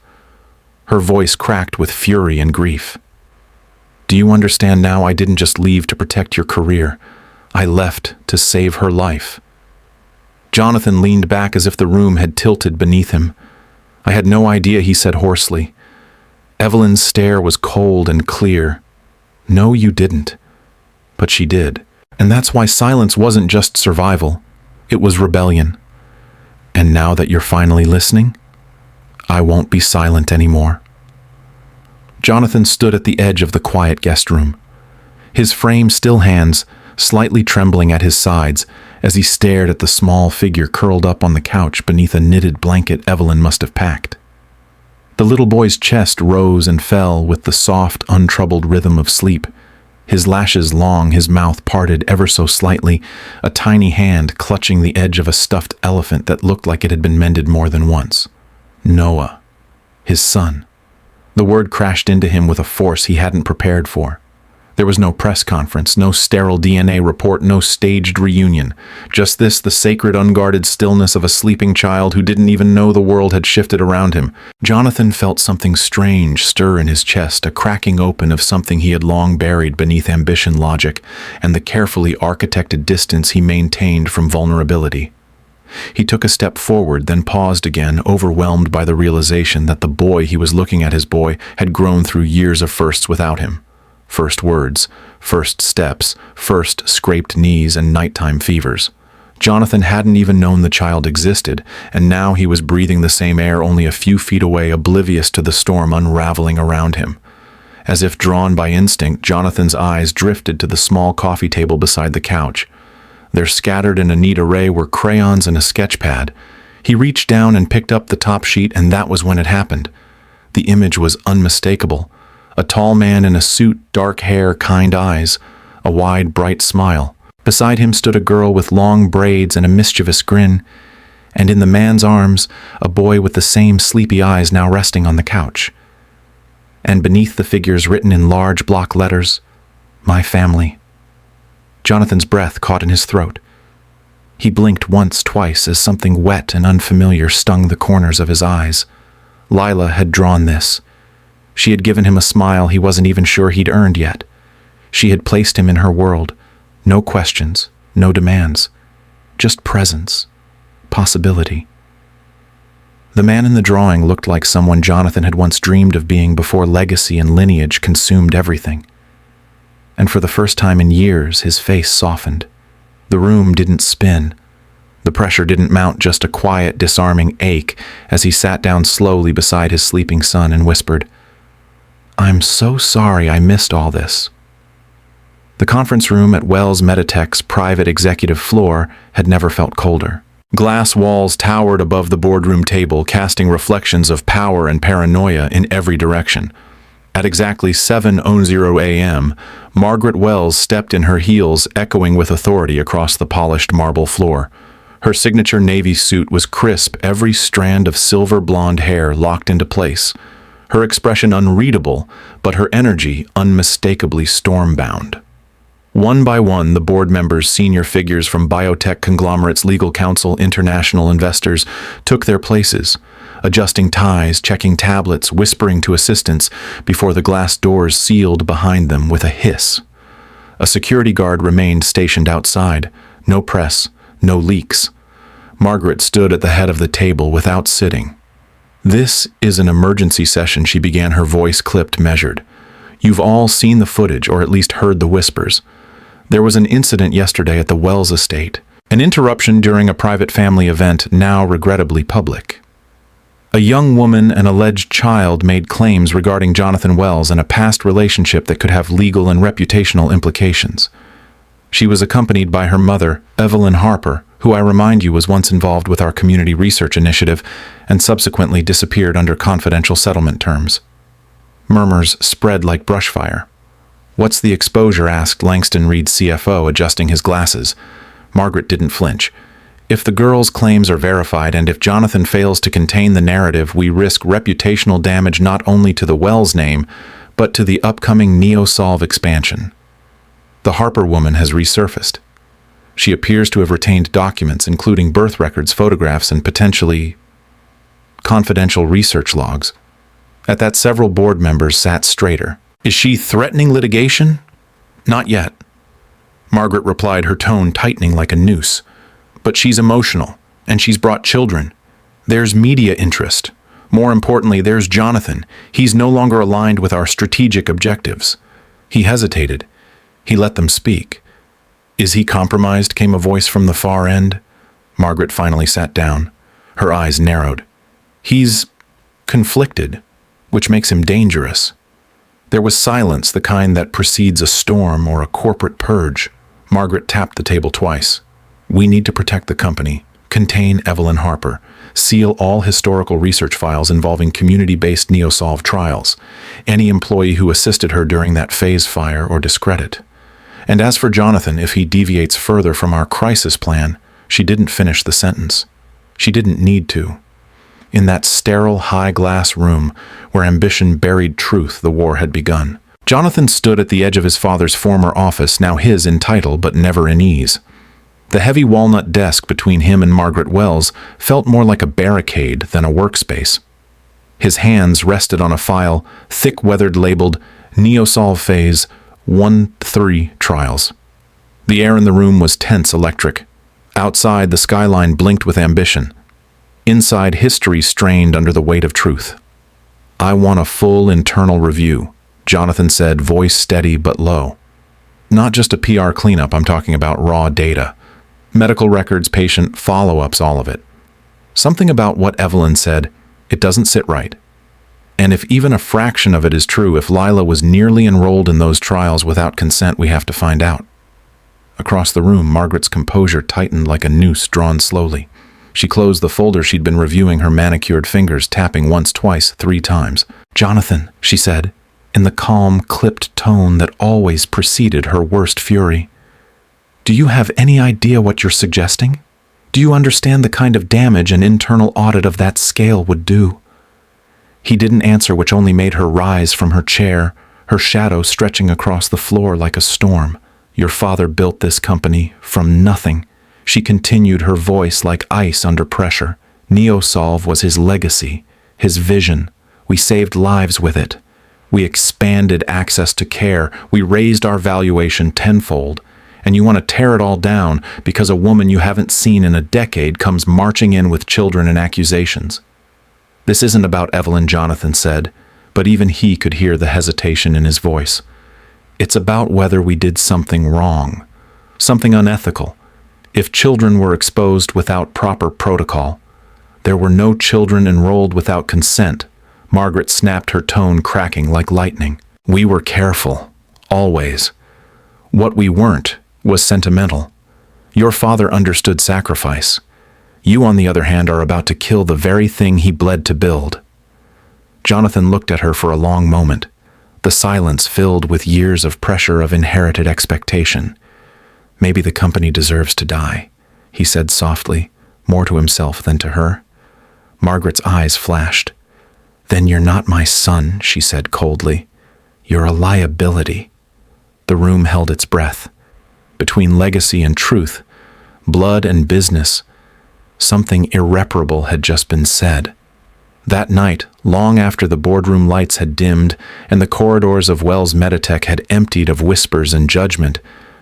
Her voice cracked with fury and grief. Do you understand now? I didn't just leave to protect your career. I left to save her life. Jonathan leaned back as if the room had tilted beneath him. I had no idea, he said hoarsely. Evelyn's stare was cold and clear. No, you didn't. But she did. And that's why silence wasn't just survival. It was rebellion. And now that you're finally listening, I won't be silent anymore. Jonathan stood at the edge of the quiet guest room, his frame still hands slightly trembling at his sides as he stared at the small figure curled up on the couch beneath a knitted blanket Evelyn must have packed. The little boy's chest rose and fell with the soft, untroubled rhythm of sleep, his lashes long, his mouth parted ever so slightly, a tiny hand clutching the edge of a stuffed elephant that looked like it had been mended more than once. Noah. His son. The word crashed into him with a force he hadn't prepared for. There was no press conference, no sterile DNA report, no staged reunion. Just this, the sacred, unguarded stillness of a sleeping child who didn't even know the world had shifted around him. Jonathan felt something strange stir in his chest, a cracking open of something he had long buried beneath ambition logic and the carefully architected distance he maintained from vulnerability. He took a step forward, then paused again, overwhelmed by the realization that the boy he was looking at, his boy, had grown through years of firsts without him. First words, first steps, first scraped knees and nighttime fevers. Jonathan hadn't even known the child existed, and now he was breathing the same air only a few feet away, oblivious to the storm unraveling around him. As if drawn by instinct, Jonathan's eyes drifted to the small coffee table beside the couch. There, scattered in a neat array, were crayons and a sketch pad. He reached down and picked up the top sheet, and that was when it happened. The image was unmistakable. A tall man in a suit, dark hair, kind eyes, a wide, bright smile. Beside him stood a girl with long braids and a mischievous grin, and in the man's arms, a boy with the same sleepy eyes now resting on the couch. And beneath the figures, written in large block letters, "My family." Jonathan's breath caught in his throat. He blinked once, twice, as something wet and unfamiliar stung the corners of his eyes. Lila had drawn this. She had given him a smile he wasn't even sure he'd earned yet. She had placed him in her world. No questions, no demands. Just presence. Possibility. The man in the drawing looked like someone Jonathan had once dreamed of being before legacy and lineage consumed everything. And for the first time in years, his face softened. The room didn't spin. The pressure didn't mount, just a quiet, disarming ache as he sat down slowly beside his sleeping son and whispered, "I'm so sorry I missed all this." The conference room at Wells Meditech's private executive floor had never felt colder. Glass walls towered above the boardroom table, casting reflections of power and paranoia in every direction. At exactly 7:00 a.m., Margaret Wells stepped in her heels, echoing with authority across the polished marble floor. Her signature navy suit was crisp, every strand of silver blonde hair locked into place. Her expression unreadable, but her energy unmistakably storm-bound. One by one, the board members, senior figures from biotech conglomerates, legal counsel, international investors, took their places, adjusting ties, checking tablets, whispering to assistants before the glass doors sealed behind them with a hiss. A security guard remained stationed outside. No press, no leaks. Margaret stood at the head of the table without sitting. "This is an emergency session," she began, her voice clipped, measured. "You've all seen the footage, or at least heard the whispers. There was an incident yesterday at the Wells estate, an interruption during a private family event, now regrettably public. A young woman and alleged child made claims regarding Jonathan Wells and a past relationship that could have legal and reputational implications. She was accompanied by her mother, Evelyn Harper, who I remind you was once involved with our community research initiative and subsequently disappeared under confidential settlement terms." Murmurs spread like brushfire. "What's the exposure?" asked Langston Reed's CFO, adjusting his glasses. Margaret didn't flinch. "If the girl's claims are verified and if Jonathan fails to contain the narrative, we risk reputational damage not only to the Wells name, but to the upcoming NeoSolve expansion. The Harper woman has resurfaced. She appears to have retained documents, including birth records, photographs, and potentially confidential research logs." At that, several board members sat straighter. "Is she threatening litigation?" "Not yet." Margaret replied, her tone tightening like a noose. But she's emotional, and she's brought children. There's media interest. More importantly, there's Jonathan. He's no longer aligned with our strategic objectives. He hesitated. He let them speak. Is he compromised? Came a voice from the far end. Margaret finally sat down. Her eyes narrowed. He's conflicted, which makes him dangerous. There was silence, the kind that precedes a storm or a corporate purge. Margaret tapped the table twice. We need to protect the company, contain Evelyn Harper, seal all historical research files involving community-based Neosolve trials, any employee who assisted her during that phase fire or discredit. And as for Jonathan, if he deviates further from our crisis plan, she didn't finish the sentence. She didn't need to. In that sterile, high-glass room where ambition buried truth, the war had begun. Jonathan stood at the edge of his father's former office, now his in title but never in ease. The heavy walnut desk between him and Margaret Wells felt more like a barricade than a workspace. His hands rested on a file, thick-weathered, labeled Neosolve Phase 1-3 Trials. The air in the room was tense, electric. Outside, the skyline blinked with ambition. Inside, history strained under the weight of truth. I want a full internal review, Jonathan said, voice steady but low. Not just a PR cleanup, I'm talking about raw data. Medical records, patient follow-ups, all of it. Something about what Evelyn said, it doesn't sit right. And if even a fraction of it is true, if Lila was nearly enrolled in those trials without consent, we have to find out. Across the room, Margaret's composure tightened like a noose drawn slowly. She closed the folder she'd been reviewing, her manicured fingers tapping once, twice, 3 times. Jonathan, she said, in the calm, clipped tone that always preceded her worst fury. Do you have any idea what you're suggesting? Do you understand the kind of damage an internal audit of that scale would do? He didn't answer, which only made her rise from her chair, her shadow stretching across the floor like a storm. Your father built this company from nothing. She continued, her voice like ice under pressure. Neosolve was his legacy, his vision. We saved lives with it. We expanded access to care. We raised our valuation tenfold. And you want to tear it all down because a woman you haven't seen in a decade comes marching in with children and accusations. This isn't about Evelyn, Jonathan said, but even he could hear the hesitation in his voice. It's about whether we did something wrong, something unethical. If children were exposed without proper protocol, there were no children enrolled without consent. Margaret snapped, her tone cracking like lightning. We were careful, always. What we weren't was sentimental. Your father understood sacrifice. You, on the other hand, are about to kill the very thing he bled to build. Jonathan looked at her for a long moment, the silence filled with years of pressure of inherited expectation. Maybe the company deserves to die, he said softly, more to himself than to her. Margaret's eyes flashed. Then you're not my son, she said coldly. You're a liability. The room held its breath. Between legacy and truth, blood and business, something irreparable had just been said. That night, long after the boardroom lights had dimmed and the corridors of Wells Meditech had emptied of whispers and judgment,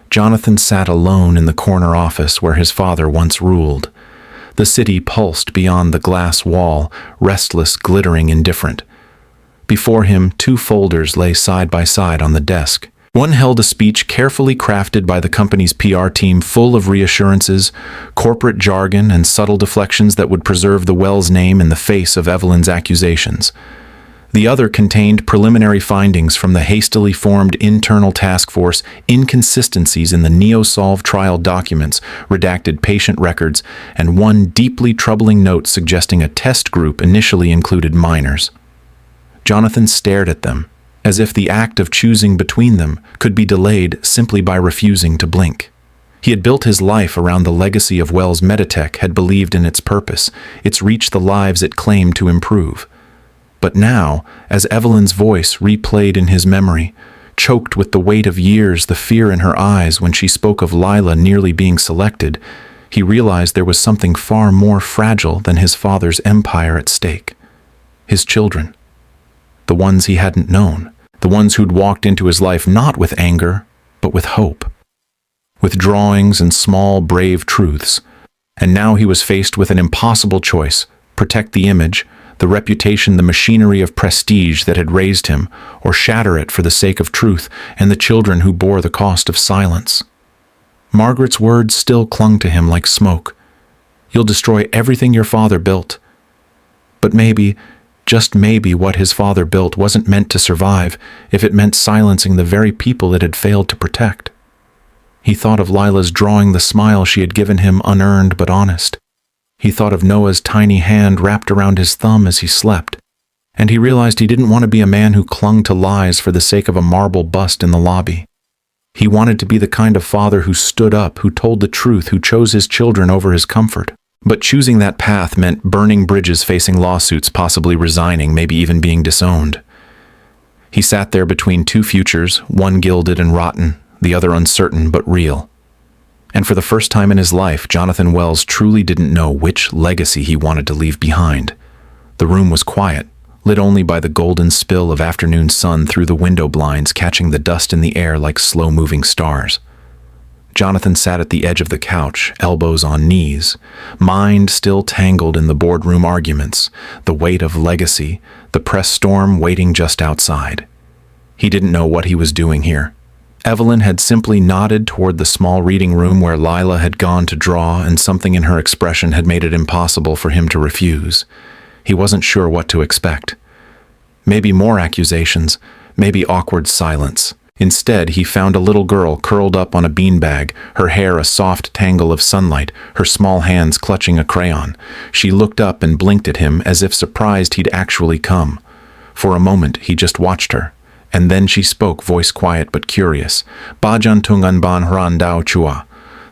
Jonathan sat alone in the corner office where his father once ruled. The city pulsed beyond the glass wall, restless, glittering, indifferent. Before him, 2 folders lay side by side on the desk. One held a speech carefully crafted by the company's PR team, full of reassurances, corporate jargon, and subtle deflections that would preserve the Wells name in the face of Evelyn's accusations. The other contained preliminary findings from the hastily formed internal task force, inconsistencies in the Neosolve trial documents, redacted patient records, and one deeply troubling note suggesting a test group initially included minors. Jonathan stared at them, as if the act of choosing between them could be delayed simply by refusing to blink. He had built his life around the legacy of Wells Meditech, had believed in its purpose, its reach, the lives it claimed to improve. But now, as Evelyn's voice replayed in his memory, choked with the weight of years, the fear in her eyes when she spoke of Lila nearly being selected, he realized there was something far more fragile than his father's empire at stake. His children. The ones he hadn't known. The ones who'd walked into his life not with anger, but with hope. with drawings and small, brave truths. And now he was faced with an impossible choice: protect the image, the reputation, the machinery of prestige that had raised him, or shatter it for the sake of truth and the children who bore the cost of silence. Margaret's words still clung to him like smoke. "You'll destroy everything your father built." But maybe, just maybe, what his father built wasn't meant to survive if it meant silencing the very people it had failed to protect. He thought of Lila's drawing, the smile she had given him, unearned but honest. He thought of Noah's tiny hand wrapped around his thumb as he slept, and he realized he didn't want to be a man who clung to lies for the sake of a marble bust in the lobby. He wanted to be the kind of father who stood up, who told the truth, who chose his children over his comfort. But choosing that path meant burning bridges, facing lawsuits, possibly resigning, maybe even being disowned. He sat there between two futures, one gilded and rotten, the other uncertain but real. And for the first time in his life, Jonathan Wells truly didn't know which legacy he wanted to leave behind. The room was quiet, lit only by the golden spill of afternoon sun through the window blinds, catching the dust in the air like slow-moving stars. Jonathan sat at the edge of the couch, elbows on knees, mind still tangled in the boardroom arguments, the weight of legacy, the press storm waiting just outside. He didn't know what he was doing here. Evelyn had simply nodded toward the small reading room where Lila had gone to draw, and something in her expression had made it impossible for him to refuse. He wasn't sure what to expect. Maybe more accusations, maybe awkward silence. Instead, he found a little girl curled up on a beanbag, her hair a soft tangle of sunlight, her small hands clutching a crayon. She looked up and blinked at him as if surprised he'd actually come. For a moment, he just watched her. And then she spoke, voice quiet but curious. "Bajantungan ban hran dao chua."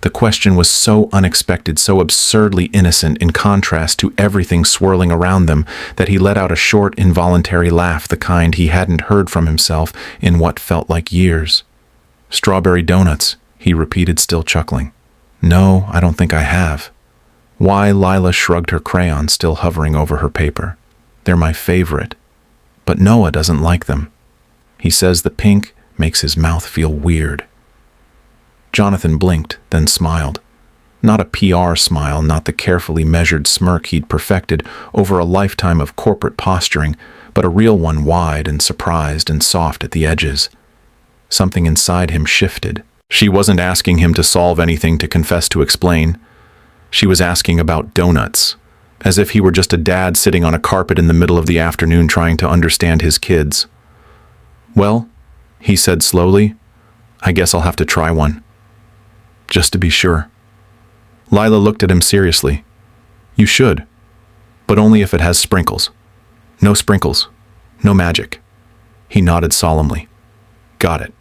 The question was so unexpected, so absurdly innocent in contrast to everything swirling around them, that he let out a short, involuntary laugh, the kind he hadn't heard from himself in what felt like years. "Strawberry donuts," he repeated, still chuckling. "No, I don't think I have." "Why?" Lila shrugged, her crayon still hovering over her paper. "They're my favorite. But Noah doesn't like them. He says the pink makes his mouth feel weird." Jonathan blinked, then smiled. Not a PR smile, not the carefully measured smirk he'd perfected over a lifetime of corporate posturing, but a real one, wide and surprised and soft at the edges. Something inside him shifted. She wasn't asking him to solve anything, to confess, to explain. She was asking about donuts, as if he were just a dad sitting on a carpet in the middle of the afternoon trying to understand his kids. "Well," he said slowly, "I guess I'll have to try one. Just to be sure." Lila looked at him seriously. "You should, but only if it has sprinkles." "No sprinkles. No magic." He nodded solemnly. "Got it.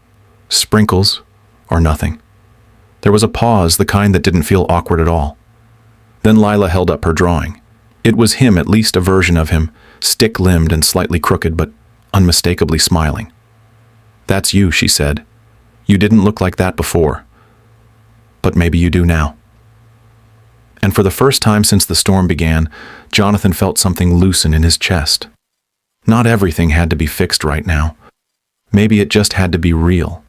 Sprinkles or nothing." There was a pause, the kind that didn't feel awkward at all. Then Lila held up her drawing. It was him, at least a version of him, stick-limbed and slightly crooked, but unmistakably smiling. "That's you," she said. "You didn't look like that before. But maybe you do now." And for the first time since the storm began, Jonathan felt something loosen in his chest. Not everything had to be fixed right now. Maybe it just had to be real.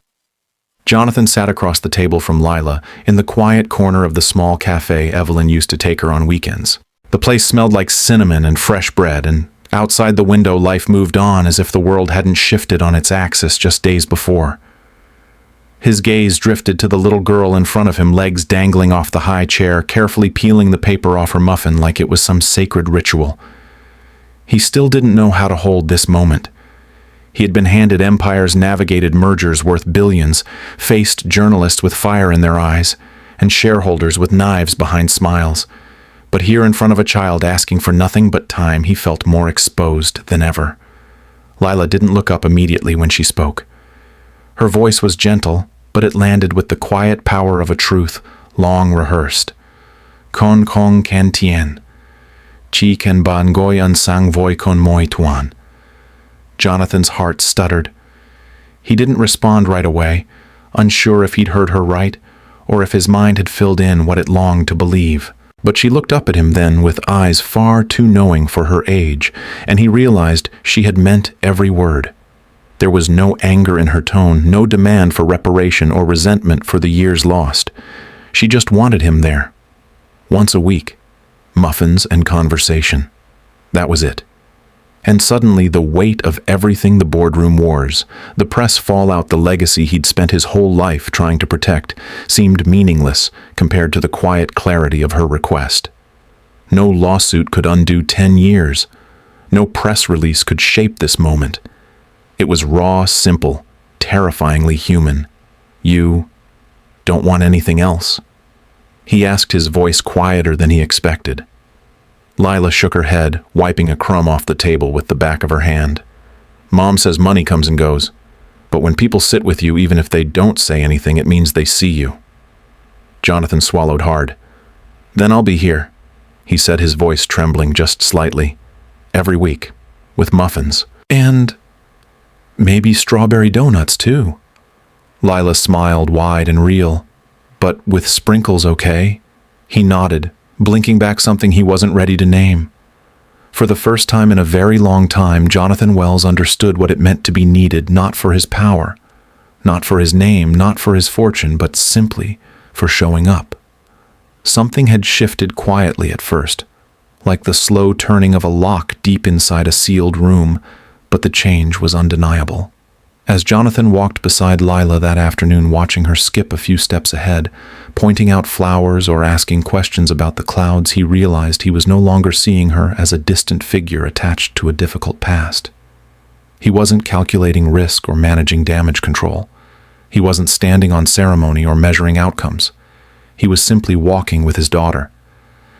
Jonathan sat across the table from Lila, in the quiet corner of the small cafe Evelyn used to take her on weekends. The place smelled like cinnamon and fresh bread, and outside the window life moved on as if the world hadn't shifted on its axis just days before. His gaze drifted to the little girl in front of him, legs dangling off the high chair, carefully peeling the paper off her muffin like it was some sacred ritual. He still didn't know how to hold this moment. He had been handed empires, navigated mergers worth billions, faced journalists with fire in their eyes, and shareholders with knives behind smiles. But here in front of a child asking for nothing but time, he felt more exposed than ever. Lila didn't look up immediately when she spoke. Her voice was gentle, but it landed with the quiet power of a truth long rehearsed. "Con kong can tien. Chi kan ban goy un sang voi con moi tuan." Jonathan's heart stuttered. He didn't respond right away, unsure if he'd heard her right, or if his mind had filled in what it longed to believe. But she looked up at him then with eyes far too knowing for her age, and he realized she had meant every word. There was no anger in her tone, no demand for reparation or resentment for the years lost. She just wanted him there. Once a week. Muffins and conversation. That was it. And suddenly the weight of everything, the boardroom wars, the press fallout, the legacy he'd spent his whole life trying to protect, seemed meaningless compared to the quiet clarity of her request. No lawsuit could undo 10 years. No press release could shape this moment. It was raw, simple, terrifyingly human. You don't want anything else? He asked, his voice quieter than he expected. Lila shook her head, wiping a crumb off the table with the back of her hand. Mom says money comes and goes, but when people sit with you, even if they don't say anything, it means they see you. Jonathan swallowed hard. Then I'll be here, he said, his voice trembling just slightly. Every week, with muffins. And maybe strawberry donuts, too. Lila smiled wide and real. But with sprinkles, okay? He nodded, blinking back something he wasn't ready to name. For the first time in a very long time, Jonathan Wells understood what it meant to be needed, not for his power, not for his name, not for his fortune, but simply for showing up. Something had shifted quietly at first, like the slow turning of a lock deep inside a sealed room, but the change was undeniable. As Jonathan walked beside Lila that afternoon, watching her skip a few steps ahead, pointing out flowers or asking questions about the clouds, he realized he was no longer seeing her as a distant figure attached to a difficult past. He wasn't calculating risk or managing damage control. He wasn't standing on ceremony or measuring outcomes. He was simply walking with his daughter.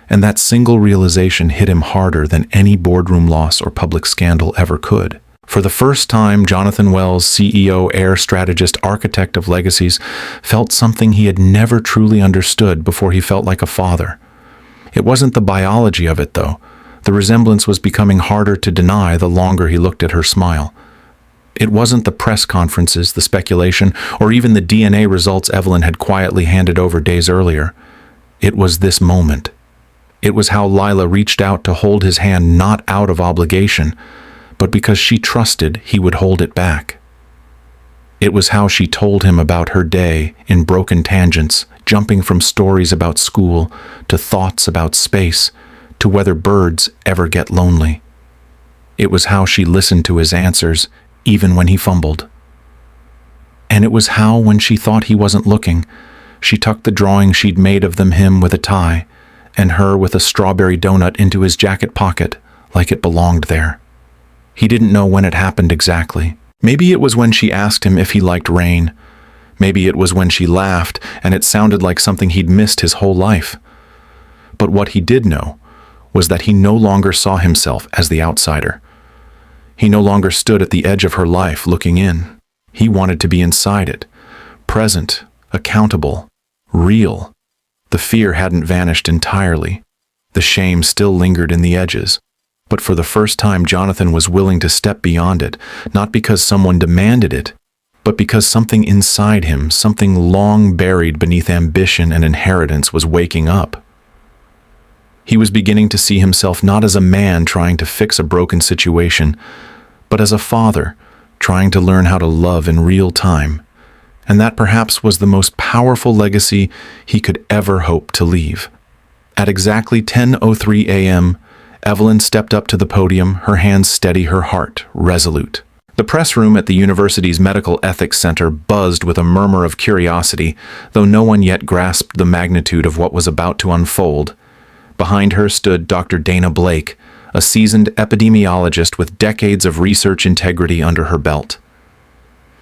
And that single realization hit him harder than any boardroom loss or public scandal ever could. For the first time, Jonathan Wells, CEO, heir strategist, architect of legacies, felt something he had never truly understood before he felt like a father. It wasn't the biology of it, though. The resemblance was becoming harder to deny the longer he looked at her smile. It wasn't the press conferences, the speculation, or even the DNA results Evelyn had quietly handed over days earlier. It was this moment. It was how Lila reached out to hold his hand, not out of obligation, but because she trusted he would hold it back. It was how she told him about her day in broken tangents, jumping from stories about school to thoughts about space to whether birds ever get lonely. It was how she listened to his answers, even when he fumbled. And it was how, when she thought he wasn't looking, she tucked the drawing she'd made of him with a tie, and her with a strawberry donut into his jacket pocket, like it belonged there. He didn't know when it happened exactly. Maybe it was when she asked him if he liked rain. Maybe it was when she laughed, and it sounded like something he'd missed his whole life. But what he did know was that he no longer saw himself as the outsider. He no longer stood at the edge of her life looking in. He wanted to be inside it, present, accountable, real. The fear hadn't vanished entirely. The shame still lingered in the edges. But for the first time, Jonathan was willing to step beyond it, not because someone demanded it, but because something inside him, something long buried beneath ambition and inheritance, was waking up. He was beginning to see himself not as a man trying to fix a broken situation, but as a father trying to learn how to love in real time. And that perhaps was the most powerful legacy he could ever hope to leave. At exactly 10:03 a.m., Evelyn stepped up to the podium, her hands steady, her heart resolute. The press room at the university's Medical Ethics Center buzzed with a murmur of curiosity, though no one yet grasped the magnitude of what was about to unfold. Behind her stood Dr. Dana Blake, a seasoned epidemiologist with decades of research integrity under her belt.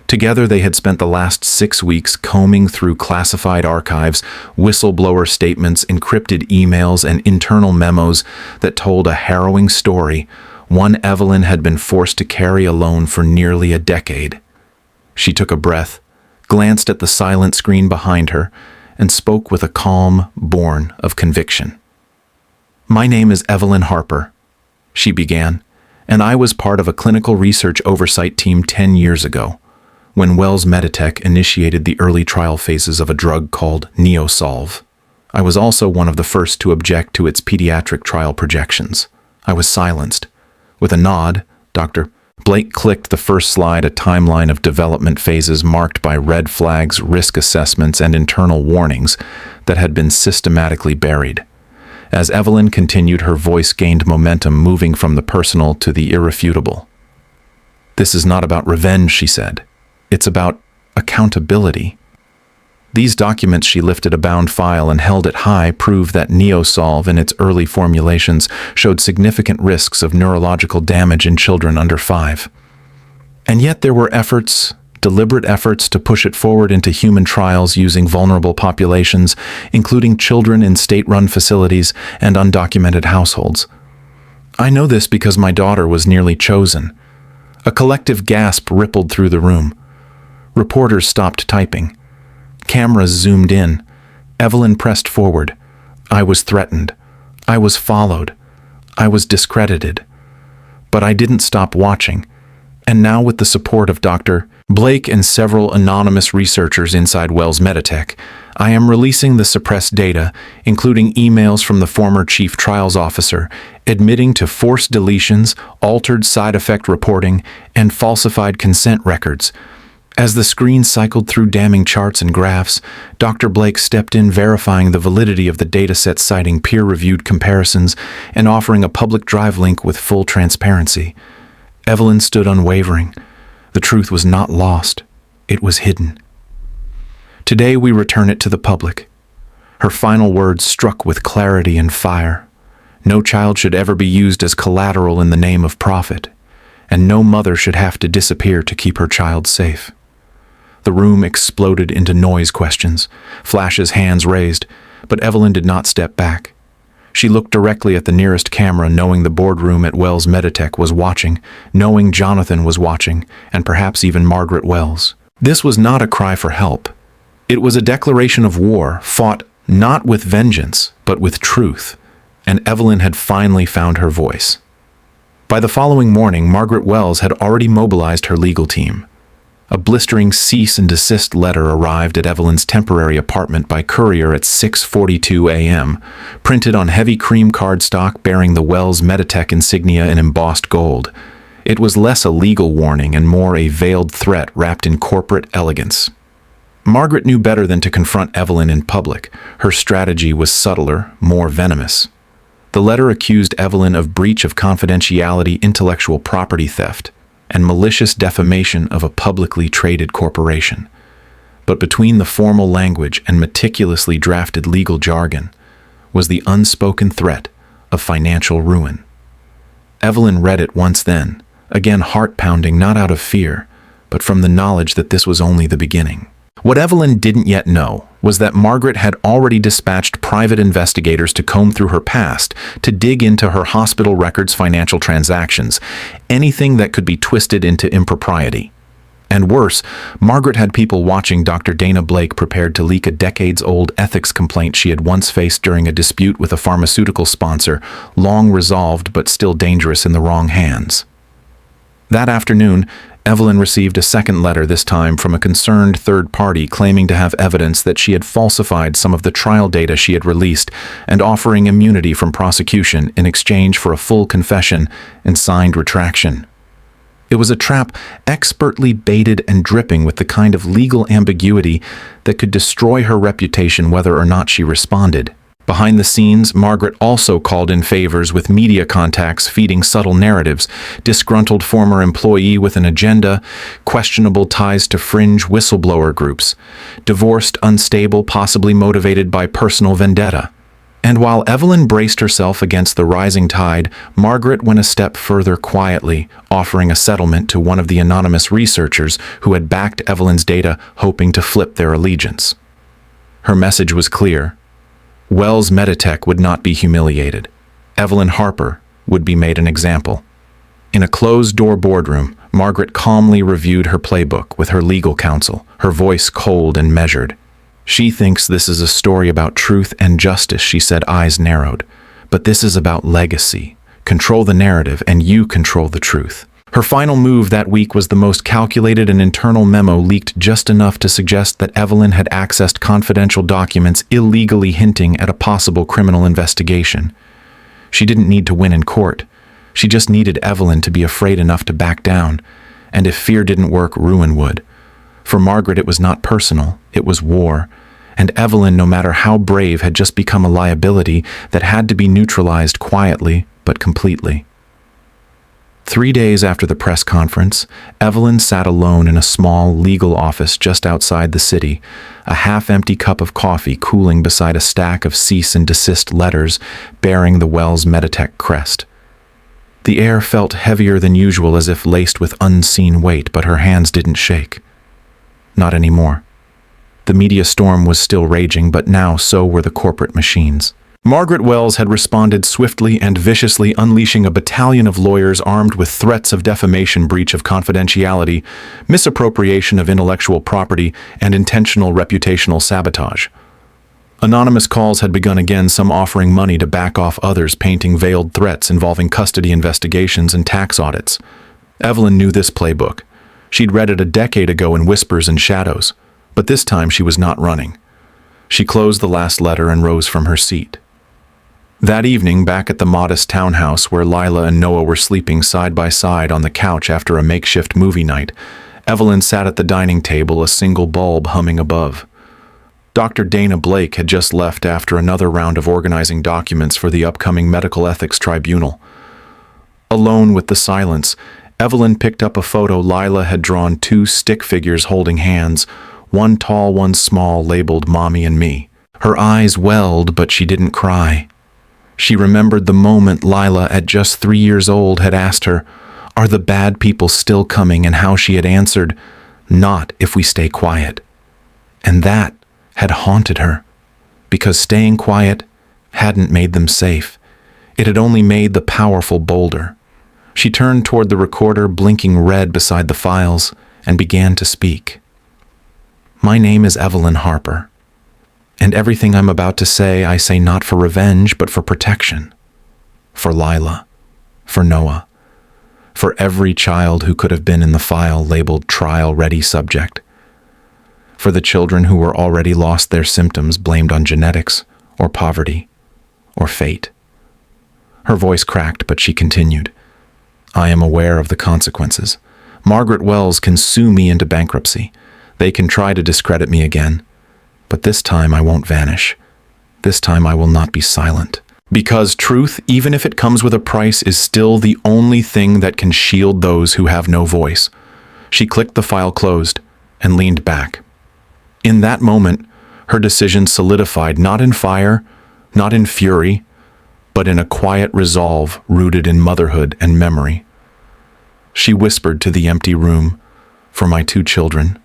Together, they had spent the last 6 weeks combing through classified archives, whistleblower statements, encrypted emails, and internal memos that told a harrowing story, one Evelyn had been forced to carry alone for nearly a decade. She took a breath, glanced at the silent screen behind her, and spoke with a calm born of conviction. "My name is Evelyn Harper," she began, "and I was part of a clinical research oversight team 10 years ago, when Wells Meditech initiated the early trial phases of a drug called Neosolve. I was also one of the first to object to its pediatric trial projections. I was silenced. With a nod, Dr. Blake clicked the first slide, a timeline of development phases marked by red flags, risk assessments, and internal warnings that had been systematically buried. As Evelyn continued, her voice gained momentum, moving from the personal to the irrefutable. "This is not about revenge," she said. "It's about accountability." These documents, she lifted a bound file and held it high, prove that Neosolve in its early formulations showed significant risks of neurological damage in children under 5. And yet there were deliberate efforts to push it forward into human trials using vulnerable populations, including children in state-run facilities and undocumented households. "I know this because my daughter was nearly chosen." A collective gasp rippled through the room. Reporters stopped typing. Cameras zoomed in. Evelyn pressed forward. "I was threatened. I was followed. I was discredited. But I didn't stop watching. And now, with the support of Dr. Blake and several anonymous researchers inside Wells Meditech, I am releasing the suppressed data, including emails from the former chief trials officer, admitting to forced deletions, altered side effect reporting, and falsified consent records." As the screen cycled through damning charts and graphs, Dr. Blake stepped in, verifying the validity of the dataset, citing peer-reviewed comparisons and offering a public drive link with full transparency. Evelyn stood unwavering. The truth was not lost. It was hidden. "Today we return it to the public." Her final words struck with clarity and fire. No child should ever be used as collateral in the name of profit, and no mother should have to disappear to keep her child safe. The room exploded into noise questions, Flash's hands raised, but Evelyn did not step back. She looked directly at the nearest camera, knowing the boardroom at Wells Meditech was watching, knowing Jonathan was watching, and perhaps even Margaret Wells. This was not a cry for help. It was a declaration of war, fought not with vengeance, but with truth, and Evelyn had finally found her voice. By the following morning, Margaret Wells had already mobilized her legal team. A blistering cease and desist letter arrived at Evelyn's temporary apartment by courier at 6:42 a.m., printed on heavy cream cardstock bearing the Wells Meditech insignia in embossed gold. It was less a legal warning and more a veiled threat wrapped in corporate elegance. Margaret knew better than to confront Evelyn in public. Her strategy was subtler, more venomous. The letter accused Evelyn of breach of confidentiality, intellectual property theft, and malicious defamation of a publicly traded corporation. But between the formal language and meticulously drafted legal jargon was the unspoken threat of financial ruin. Evelyn read it once then, again heart-pounding, not out of fear, but from the knowledge that this was only the beginning. What Evelyn didn't yet know was that Margaret had already dispatched private investigators to comb through her past, to dig into her hospital records, financial transactions, anything that could be twisted into impropriety. And worse, Margaret had people watching Dr. Dana Blake, prepared to leak a decades-old ethics complaint she had once faced during a dispute with a pharmaceutical sponsor, long resolved but still dangerous in the wrong hands. That afternoon, Evelyn received a second letter, this time from a concerned third party, claiming to have evidence that she had falsified some of the trial data she had released and offering immunity from prosecution in exchange for a full confession and signed retraction. It was a trap expertly baited and dripping with the kind of legal ambiguity that could destroy her reputation whether or not she responded. Behind the scenes, Margaret also called in favors with media contacts feeding subtle narratives, disgruntled former employee with an agenda, questionable ties to fringe whistleblower groups, divorced, unstable, possibly motivated by personal vendetta. And while Evelyn braced herself against the rising tide, Margaret went a step further, quietly offering a settlement to one of the anonymous researchers who had backed Evelyn's data, hoping to flip their allegiance. Her message was clear. Wells Meditech would not be humiliated. Evelyn Harper would be made an example. In a closed-door boardroom, Margaret calmly reviewed her playbook with her legal counsel, her voice cold and measured. "She thinks this is a story about truth and justice," she said, eyes narrowed. "But this is about legacy. Control the narrative, and you control the truth." Her final move that week was the most calculated, an internal memo leaked just enough to suggest that Evelyn had accessed confidential documents, illegally hinting at a possible criminal investigation. She didn't need to win in court. She just needed Evelyn to be afraid enough to back down, and if fear didn't work, ruin would. For Margaret, it was not personal, it was war, and Evelyn, no matter how brave, had just become a liability that had to be neutralized quietly but completely. 3 days after the press conference, Evelyn sat alone in a small legal office just outside the city, a half-empty cup of coffee cooling beside a stack of cease and desist letters bearing the Wells Meditech crest. The air felt heavier than usual, as if laced with unseen weight, but her hands didn't shake. Not anymore. The media storm was still raging, but now so were the corporate machines. Margaret Wells had responded swiftly and viciously, unleashing a battalion of lawyers armed with threats of defamation, breach of confidentiality, misappropriation of intellectual property, and intentional reputational sabotage. Anonymous calls had begun again, some offering money to back off, others painting veiled threats involving custody investigations and tax audits. Evelyn knew this playbook. She'd read it a decade ago in whispers and shadows, but this time she was not running. She closed the last letter and rose from her seat. That evening, back at the modest townhouse where Lila and Noah were sleeping side by side on the couch after a makeshift movie night, Evelyn sat at the dining table, a single bulb humming above. Dr. Dana Blake had just left after another round of organizing documents for the upcoming Medical Ethics Tribunal. Alone with the silence, Evelyn picked up a photo Lila had drawn, 2 stick figures holding hands, one tall, one small, labeled Mommy and Me. Her eyes welled, but she didn't cry. She remembered the moment Lila, at just 3 years old, had asked her, "Are the bad people still coming?" and how she had answered, "Not if we stay quiet." And that had haunted her, because staying quiet hadn't made them safe. It had only made the powerful bolder. She turned toward the recorder, blinking red beside the files, and began to speak. "My name is Evelyn Harper. And everything I'm about to say, I say not for revenge, but for protection. For Lila. For Noah. For every child who could have been in the file labeled trial-ready subject. For the children who were already lost their symptoms, blamed on genetics, or poverty, or fate." Her voice cracked, but she continued. "I am aware of the consequences. Margaret Wells can sue me into bankruptcy. They can try to discredit me again. But this time I won't vanish. This time I will not be silent. Because truth, even if it comes with a price, is still the only thing that can shield those who have no voice." She clicked the file closed and leaned back. In that moment, her decision solidified, not in fire, not in fury, but in a quiet resolve rooted in motherhood and memory. She whispered to the empty room, "For my 2 children,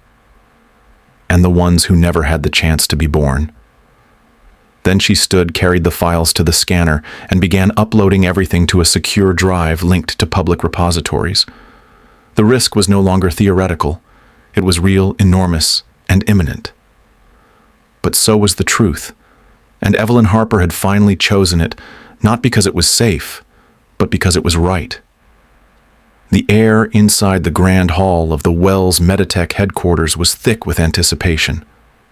and the ones who never had the chance to be born." Then she stood, carried the files to the scanner, and began uploading everything to a secure drive linked to public repositories. The risk was no longer theoretical. It was real, enormous, and imminent. But so was the truth, and Evelyn Harper had finally chosen it, not because it was safe, but because it was right. The air inside the grand hall of the Wells Meditech headquarters was thick with anticipation.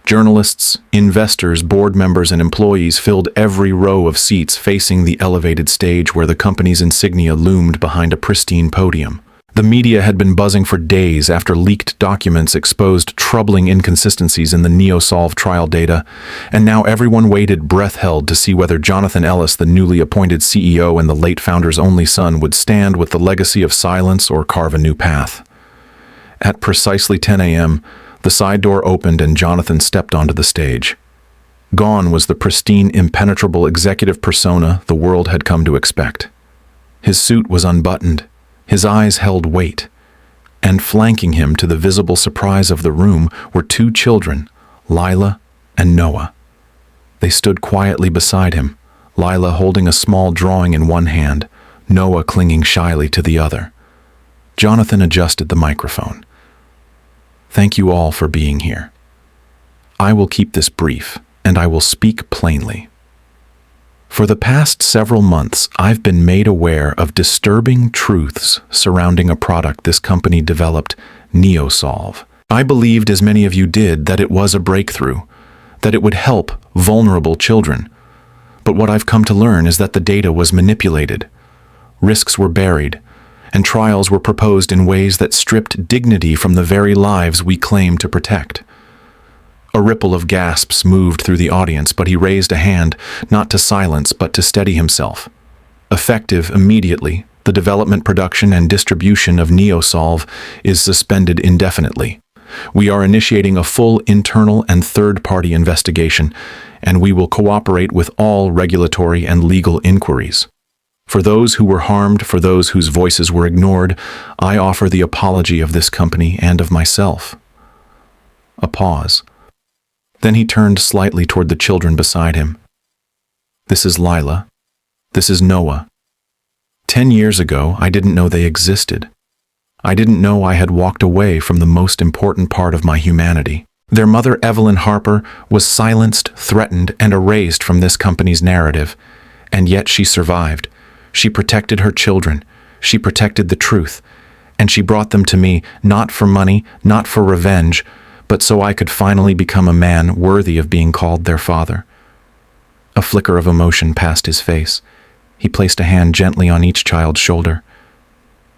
Journalists, investors, board members, and employees filled every row of seats facing the elevated stage where the company's insignia loomed behind a pristine podium. The media had been buzzing for days after leaked documents exposed troubling inconsistencies in the NeoSolve trial data, and now everyone waited, breath held, to see whether Jonathan Ellis, the newly appointed CEO and the late founder's only son, would stand with the legacy of silence or carve a new path. At precisely 10 a.m., the side door opened and Jonathan stepped onto the stage. Gone was the pristine, impenetrable executive persona the world had come to expect. His suit was unbuttoned. His eyes held weight, and flanking him, to the visible surprise of the room, were 2 children, Lila and Noah. They stood quietly beside him, Lila holding a small drawing in one hand, Noah clinging shyly to the other. Jonathan adjusted the microphone. "Thank you all for being here. I will keep this brief, and I will speak plainly. For the past several months, I've been made aware of disturbing truths surrounding a product this company developed, NeoSolve. I believed, as many of you did, that it was a breakthrough, that it would help vulnerable children. But what I've come to learn is that the data was manipulated, risks were buried, and trials were proposed in ways that stripped dignity from the very lives we claim to protect. A ripple of gasps moved through the audience, but he raised a hand, not to silence, but to steady himself. Effective immediately, the development, production, and distribution of Neosolve is suspended indefinitely. We are initiating a full internal and third-party investigation, and we will cooperate with all regulatory and legal inquiries. For those who were harmed, for those whose voices were ignored, I offer the apology of this company and of myself. A pause. Then he turned slightly toward the children beside him. This is Lila. This is Noah. 10 years ago, I didn't know they existed. I didn't know I had walked away from the most important part of my humanity. Their mother, Evelyn Harper, was silenced, threatened, and erased from this company's narrative. And yet she survived. She protected her children. She protected the truth. And she brought them to me, not for money, not for revenge, but so I could finally become a man worthy of being called their father. A flicker of emotion passed his face. He placed a hand gently on each child's shoulder.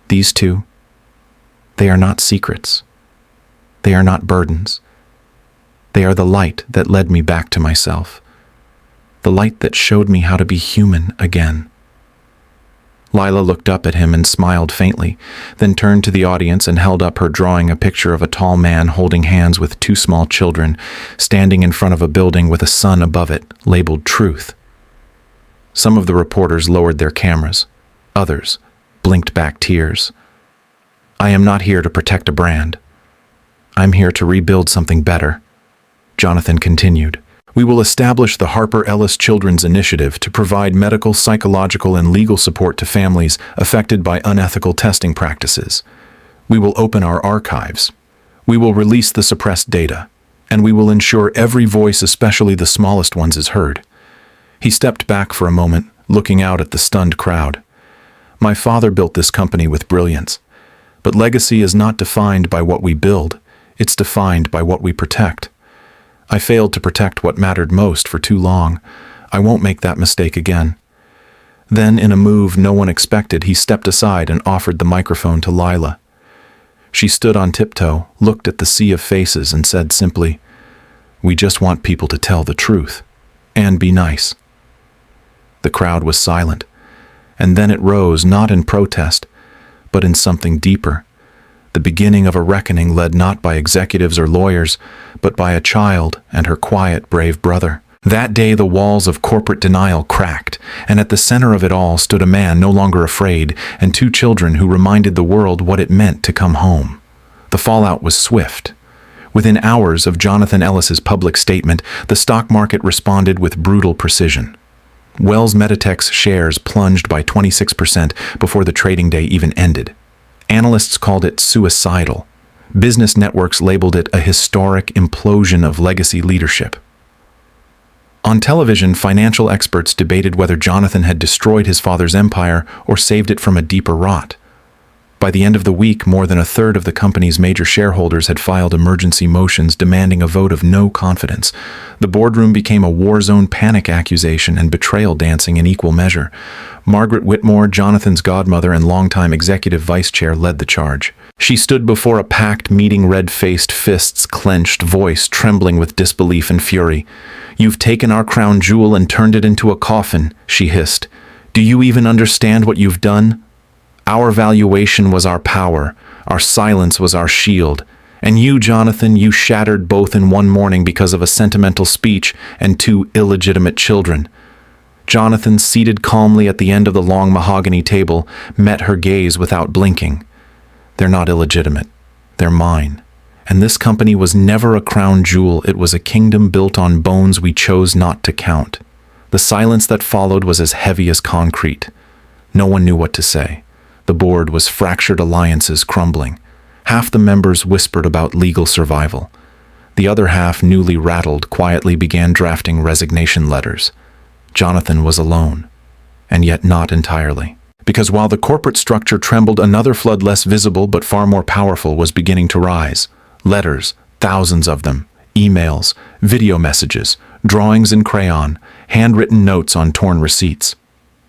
These two, they are not secrets. They are not burdens. They are the light that led me back to myself. The light that showed me how to be human again. Lila looked up at him and smiled faintly, then turned to the audience and held up her drawing, a picture of a tall man holding hands with two small children, standing in front of a building with a sun above it, labeled Truth. Some of the reporters lowered their cameras. Others blinked back tears. I am not here to protect a brand. I'm here to rebuild something better. Jonathan continued. We will establish the Harper Ellis Children's Initiative to provide medical, psychological, and legal support to families affected by unethical testing practices. We will open our archives. We will release the suppressed data. And we will ensure every voice, especially the smallest ones, is heard. He stepped back for a moment, looking out at the stunned crowd. My father built this company with brilliance. But legacy is not defined by what we build. It's defined by what we protect. I failed to protect what mattered most for too long. I won't make that mistake again. Then, in a move no one expected, he stepped aside and offered the microphone to Lila. She stood on tiptoe, looked at the sea of faces, and said simply, "We just want people to tell the truth. And be nice." The crowd was silent, and then it rose, not in protest, but in something deeper. The beginning of a reckoning led not by executives or lawyers, but by a child and her quiet, brave brother. That day the walls of corporate denial cracked, and at the center of it all stood a man no longer afraid, and two children who reminded the world what it meant to come home. The fallout was swift. Within hours of Jonathan Ellis's public statement, the stock market responded with brutal precision. Wells Meditech's shares plunged by 26% before the trading day even ended. Analysts called it suicidal. Business networks labeled it a historic implosion of legacy leadership. On television, financial experts debated whether Jonathan had destroyed his father's empire or saved it from a deeper rot. By the end of the week, more than a third of the company's major shareholders had filed emergency motions demanding a vote of no confidence. The boardroom became a war zone, panic accusation and betrayal dancing in equal measure. Margaret Whitmore, Jonathan's godmother and longtime executive vice chair, led the charge. She stood before a packed meeting, red-faced, fists clenched, voice trembling with disbelief and fury. "You've taken our crown jewel and turned it into a coffin," she hissed. "Do you even understand what you've done? Our valuation was our power. Our silence was our shield. And you, Jonathan, you shattered both in one morning because of a sentimental speech and two illegitimate children." Jonathan, seated calmly at the end of the long mahogany table, met her gaze without blinking. "They're not illegitimate. They're mine. And this company was never a crown jewel. It was a kingdom built on bones we chose not to count." The silence that followed was as heavy as concrete. No one knew what to say. The board was fractured alliances crumbling. Half the members whispered about legal survival. The other half, newly rattled, quietly began drafting resignation letters. Jonathan was alone, and yet not entirely. Because while the corporate structure trembled, another flood, less visible but far more powerful, was beginning to rise. Letters, thousands of them, emails, video messages, drawings in crayon, handwritten notes on torn receipts.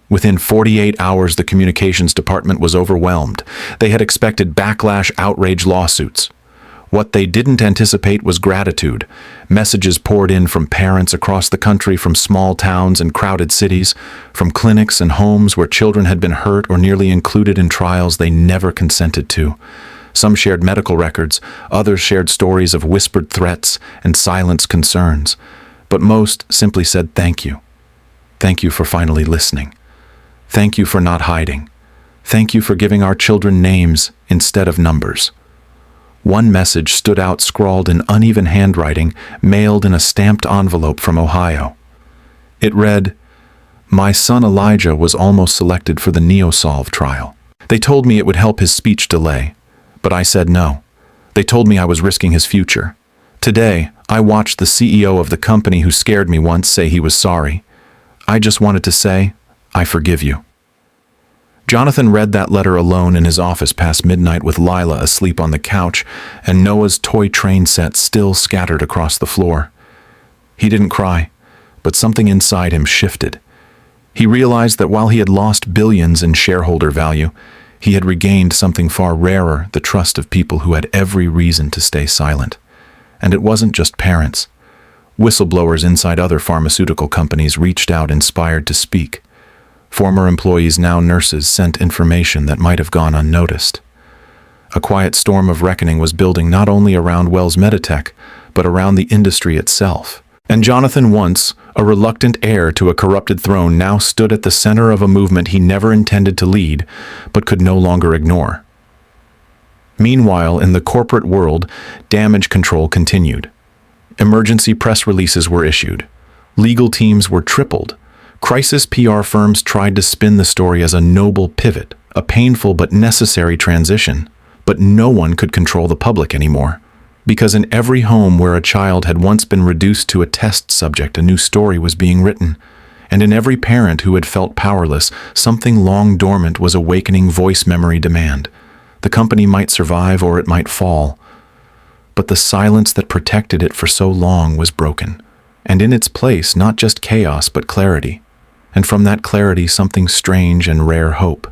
Within 48 hours, the communications department was overwhelmed. They had expected backlash, outrage, lawsuits. What they didn't anticipate was gratitude. Messages poured in from parents across the country, from small towns and crowded cities, from clinics and homes where children had been hurt or nearly included in trials they never consented to. Some shared medical records, others shared stories of whispered threats and silenced concerns. But most simply said thank you. Thank you for finally listening. Thank you for not hiding. Thank you for giving our children names instead of numbers. One message stood out, scrawled in uneven handwriting, mailed in a stamped envelope from Ohio. It read, "My son Elijah was almost selected for the NeoSolve trial. They told me it would help his speech delay, but I said no. They told me I was risking his future. Today, I watched the CEO of the company who scared me once say he was sorry. I just wanted to say, I forgive you." Jonathan read that letter alone in his office past midnight, with Lila asleep on the couch and Noah's toy train set still scattered across the floor. He didn't cry, but something inside him shifted. He realized that while he had lost billions in shareholder value, he had regained something far rarer, the trust of people who had every reason to stay silent. And it wasn't just parents. Whistleblowers inside other pharmaceutical companies reached out, inspired to speak. Former employees, now nurses, sent information that might have gone unnoticed. A quiet storm of reckoning was building not only around Wells Meditech, but around the industry itself. And Jonathan, once a reluctant heir to a corrupted throne, now stood at the center of a movement he never intended to lead, but could no longer ignore. Meanwhile, in the corporate world, damage control continued. Emergency press releases were issued. Legal teams were tripled. Crisis PR firms tried to spin the story as a noble pivot, a painful but necessary transition. But no one could control the public anymore. Because in every home where a child had once been reduced to a test subject, a new story was being written. And in every parent who had felt powerless, something long dormant was awakening voice memory demand. The company might survive or it might fall. But the silence that protected it for so long was broken. And in its place, not just chaos, but clarity. And from that clarity, something strange and rare hope.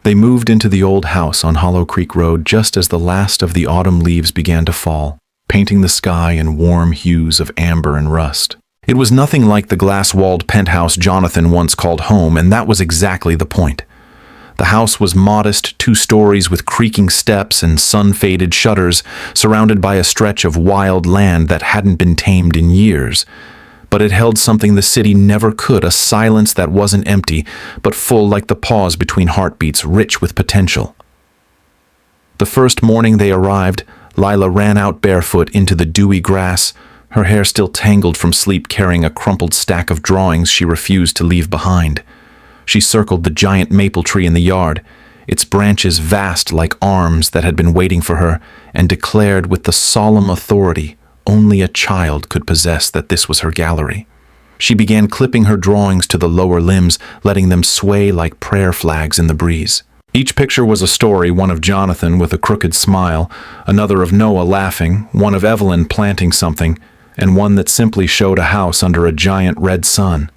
They moved into the old house on Hollow Creek Road just as the last of the autumn leaves began to fall, painting the sky in warm hues of amber and rust. It was nothing like the glass-walled penthouse Jonathan once called home, and that was exactly the point. The house was modest, 2 stories with creaking steps and sun-faded shutters, surrounded by a stretch of wild land that hadn't been tamed in years. But it held something the city never could, a silence that wasn't empty, but full like the pause between heartbeats, rich with potential. The first morning they arrived, Lila ran out barefoot into the dewy grass, her hair still tangled from sleep, carrying a crumpled stack of drawings she refused to leave behind. She circled the giant maple tree in the yard, its branches vast like arms that had been waiting for her, and declared with the solemn authority only a child could possess that this was her gallery. She began clipping her drawings to the lower limbs, letting them sway like prayer flags in the breeze. Each picture was a story, one of Jonathan with a crooked smile, another of Noah laughing, one of Evelyn planting something, and one that simply showed a house under a giant red sun.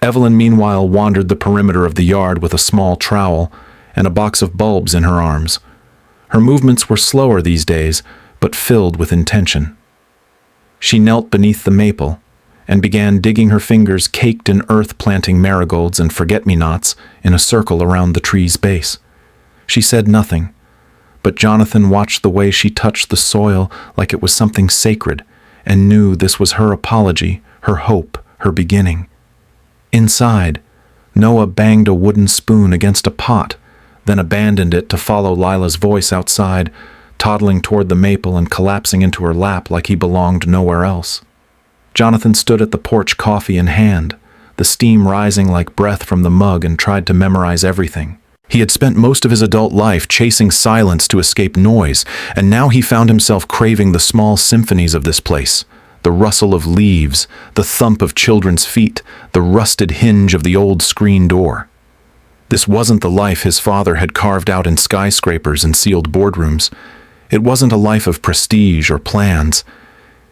Evelyn, meanwhile, wandered the perimeter of the yard with a small trowel and a box of bulbs in her arms. Her movements were slower these days, but filled with intention. She knelt beneath the maple and began digging, her fingers caked in earth, planting marigolds and forget-me-nots in a circle around the tree's base. She said nothing, but Jonathan watched the way she touched the soil like it was something sacred, and knew this was her apology, her hope, her beginning. Inside, Noah banged a wooden spoon against a pot, then abandoned it to follow Lila's voice outside, toddling toward the maple and collapsing into her lap like he belonged nowhere else. Jonathan stood at the porch, coffee in hand, the steam rising like breath from the mug, and tried to memorize everything. He had spent most of his adult life chasing silence to escape noise, and now he found himself craving the small symphonies of this place. The rustle of leaves, the thump of children's feet, the rusted hinge of the old screen door. This wasn't the life his father had carved out in skyscrapers and sealed boardrooms. It wasn't a life of prestige or plans.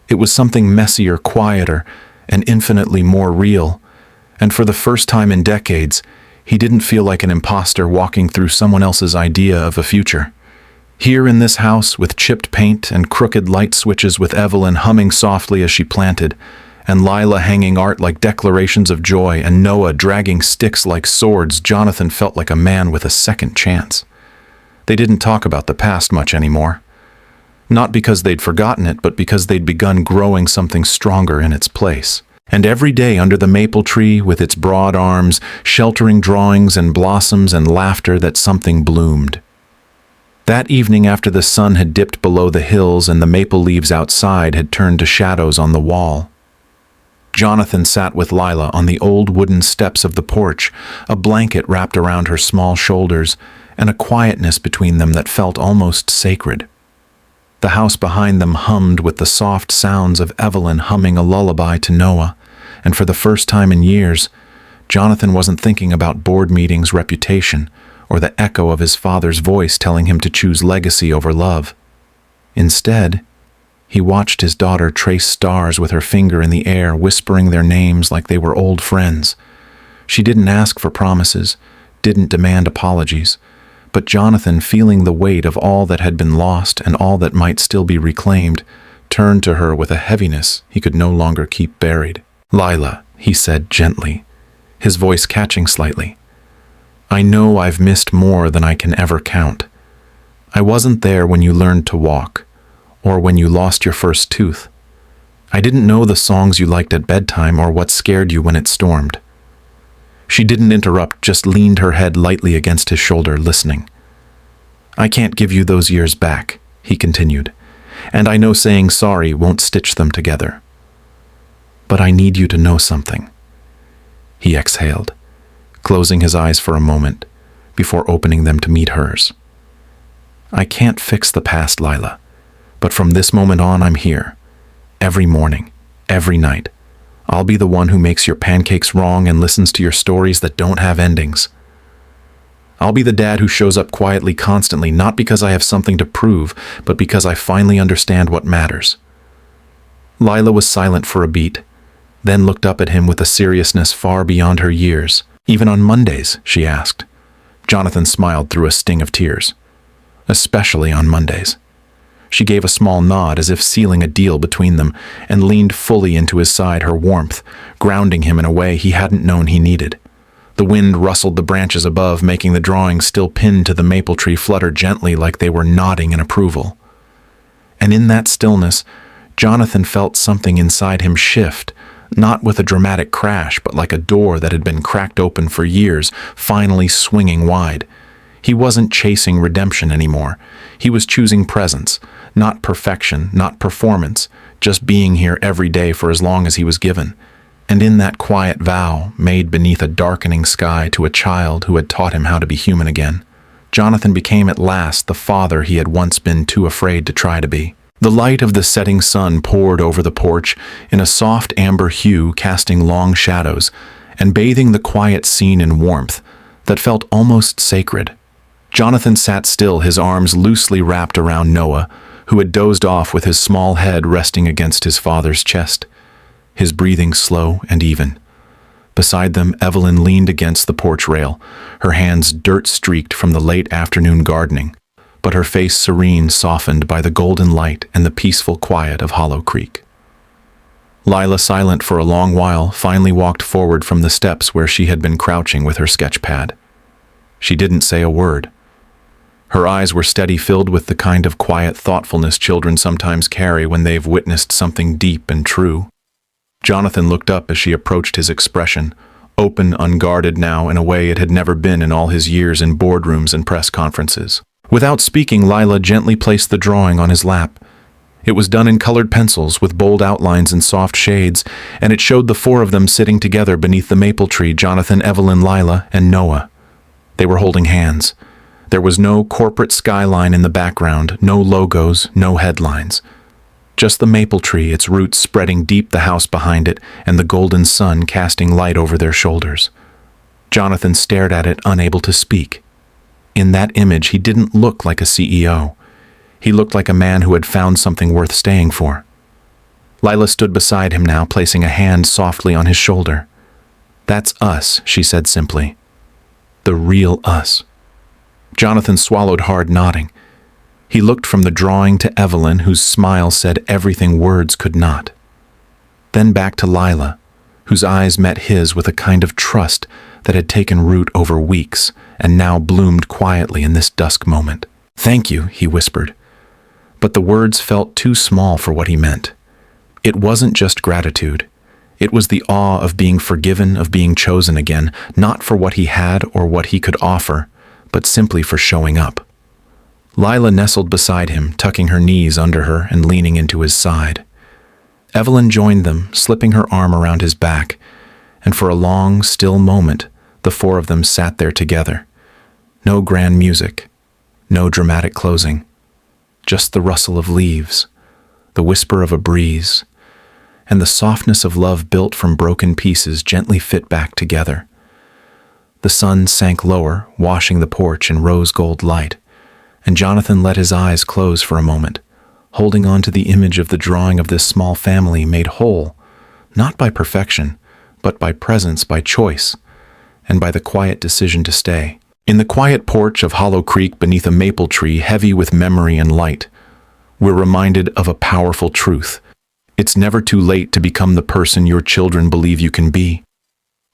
It was something messier, quieter, and infinitely more real. And for the first time in decades, he didn't feel like an imposter walking through someone else's idea of a future. Here in this house, with chipped paint and crooked light switches, with Evelyn humming softly as she planted, and Lila hanging art like declarations of joy, and Noah dragging sticks like swords, Jonathan felt like a man with a second chance. They didn't talk about the past much anymore. Not because they'd forgotten it, but because they'd begun growing something stronger in its place. And every day under the maple tree, with its broad arms, sheltering drawings and blossoms and laughter, that something bloomed. That evening, after the sun had dipped below the hills and the maple leaves outside had turned to shadows on the wall, Jonathan sat with Lila on the old wooden steps of the porch, a blanket wrapped around her small shoulders, and a quietness between them that felt almost sacred. The house behind them hummed with the soft sounds of Evelyn humming a lullaby to Noah, and for the first time in years, Jonathan wasn't thinking about board meetings' reputation or the echo of his father's voice telling him to choose legacy over love. Instead, he watched his daughter trace stars with her finger in the air, whispering their names like they were old friends. She didn't ask for promises, didn't demand apologies, but Jonathan, feeling the weight of all that had been lost and all that might still be reclaimed, turned to her with a heaviness he could no longer keep buried. "Lila," he said gently, his voice catching slightly, "I know I've missed more than I can ever count. I wasn't there when you learned to walk, or when you lost your first tooth. I didn't know the songs you liked at bedtime or what scared you when it stormed." She didn't interrupt, just leaned her head lightly against his shoulder, listening. "I can't give you those years back," he continued, "and I know saying sorry won't stitch them together. But I need you to know something." He exhaled, closing his eyes for a moment before opening them to meet hers. "I can't fix the past, Lila, but from this moment on, I'm here. Every morning, every night. I'll be the one who makes your pancakes wrong and listens to your stories that don't have endings. I'll be the dad who shows up quietly constantly, not because I have something to prove, but because I finally understand what matters." Lila was silent for a beat, then looked up at him with a seriousness far beyond her years. "Even on Mondays?" she asked. Jonathan smiled through a sting of tears. "Especially on Mondays." She gave a small nod as if sealing a deal between them, and leaned fully into his side, her warmth grounding him in a way he hadn't known he needed. The wind rustled the branches above, making the drawings still pinned to the maple tree flutter gently like they were nodding in approval. And in that stillness, Jonathan felt something inside him shift, not with a dramatic crash, but like a door that had been cracked open for years, finally swinging wide. He wasn't chasing redemption anymore. He was choosing presence, not perfection, not performance, just being here every day for as long as he was given. And in that quiet vow, made beneath a darkening sky to a child who had taught him how to be human again, Jonathan became at last the father he had once been too afraid to try to be. The light of the setting sun poured over the porch in a soft amber hue, casting long shadows and bathing the quiet scene in warmth that felt almost sacred. Jonathan sat still, his arms loosely wrapped around Noah, who had dozed off with his small head resting against his father's chest, his breathing slow and even. Beside them, Evelyn leaned against the porch rail, her hands dirt-streaked from the late afternoon gardening, but her face serene, softened by the golden light and the peaceful quiet of Hollow Creek. Lila, silent for a long while, finally walked forward from the steps where she had been crouching with her sketch pad. She didn't say a word. Her eyes were steady, filled with the kind of quiet thoughtfulness children sometimes carry when they've witnessed something deep and true. Jonathan looked up as she approached his expression, open, unguarded now in a way it had never been in all his years in boardrooms and press conferences. Without speaking, Lila gently placed the drawing on his lap. It was done in colored pencils with bold outlines and soft shades, and it showed the four of them sitting together beneath the maple tree: Jonathan, Evelyn, Lila, and Noah. They were holding hands. There was no corporate skyline in the background, no logos, no headlines. Just the maple tree, its roots spreading deep the house behind it, and the golden sun casting light over their shoulders. Jonathan stared at it, unable to speak. In that image, he didn't look like a CEO. He looked like a man who had found something worth staying for. Lila stood beside him now, placing a hand softly on his shoulder. "That's us," she said simply. "The real us." Jonathan swallowed hard, nodding. He looked from the drawing to Evelyn, whose smile said everything words could not. Then back to Lila, whose eyes met his with a kind of trust that had taken root over weeks and now bloomed quietly in this dusk moment. "Thank you," he whispered. But the words felt too small for what he meant. It wasn't just gratitude. It was the awe of being forgiven, of being chosen again, not for what he had or what he could offer, but simply for showing up. Lila nestled beside him, tucking her knees under her and leaning into his side. Evelyn joined them, slipping her arm around his back, and for a long, still moment, the four of them sat there together. No grand music, no dramatic closing, just the rustle of leaves, the whisper of a breeze, and the softness of love built from broken pieces gently fit back together. The sun sank lower, washing the porch in rose-gold light, and Jonathan let his eyes close for a moment, holding on to the image of the drawing of this small family made whole, not by perfection, but by presence, by choice, and by the quiet decision to stay. In the quiet porch of Hollow Creek beneath a maple tree heavy with memory and light, we're reminded of a powerful truth. It's never too late to become the person your children believe you can be.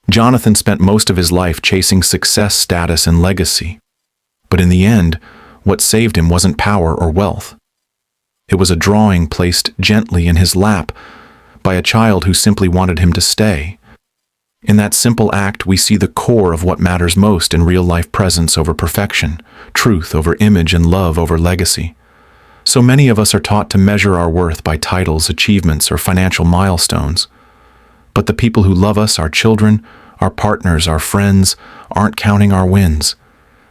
Jonathan spent most of his life chasing success, status, and legacy. But in the end, what saved him wasn't power or wealth. It was a drawing placed gently in his lap by a child who simply wanted him to stay. In that simple act, we see the core of what matters most in real-life: presence over perfection, truth over image, and love over legacy. So many of us are taught to measure our worth by titles, achievements, or financial milestones. But the people who love us, our children, our partners, our friends, aren't counting our wins.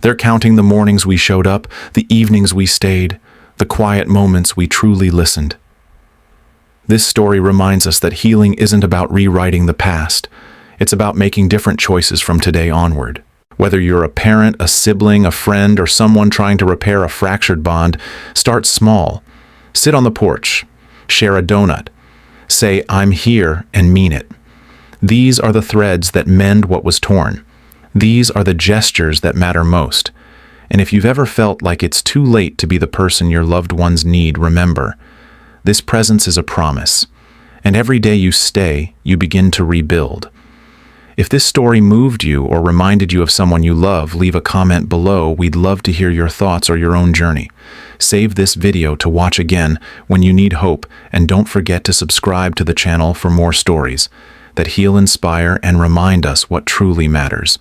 They're counting the mornings we showed up, the evenings we stayed, the quiet moments we truly listened. This story reminds us that healing isn't about rewriting the past. It's about making different choices from today onward. Whether you're a parent, a sibling, a friend, or someone trying to repair a fractured bond, start small. Sit on the porch. Share a donut. Say, "I'm here," and mean it. These are the threads that mend what was torn. These are the gestures that matter most. And if you've ever felt like it's too late to be the person your loved ones need, remember, this presence is a promise. And every day you stay, you begin to rebuild. If this story moved you or reminded you of someone you love, leave a comment below. We'd love to hear your thoughts or your own journey. Save this video to watch again when you need hope, and don't forget to subscribe to the channel for more stories that heal, inspire, and remind us what truly matters.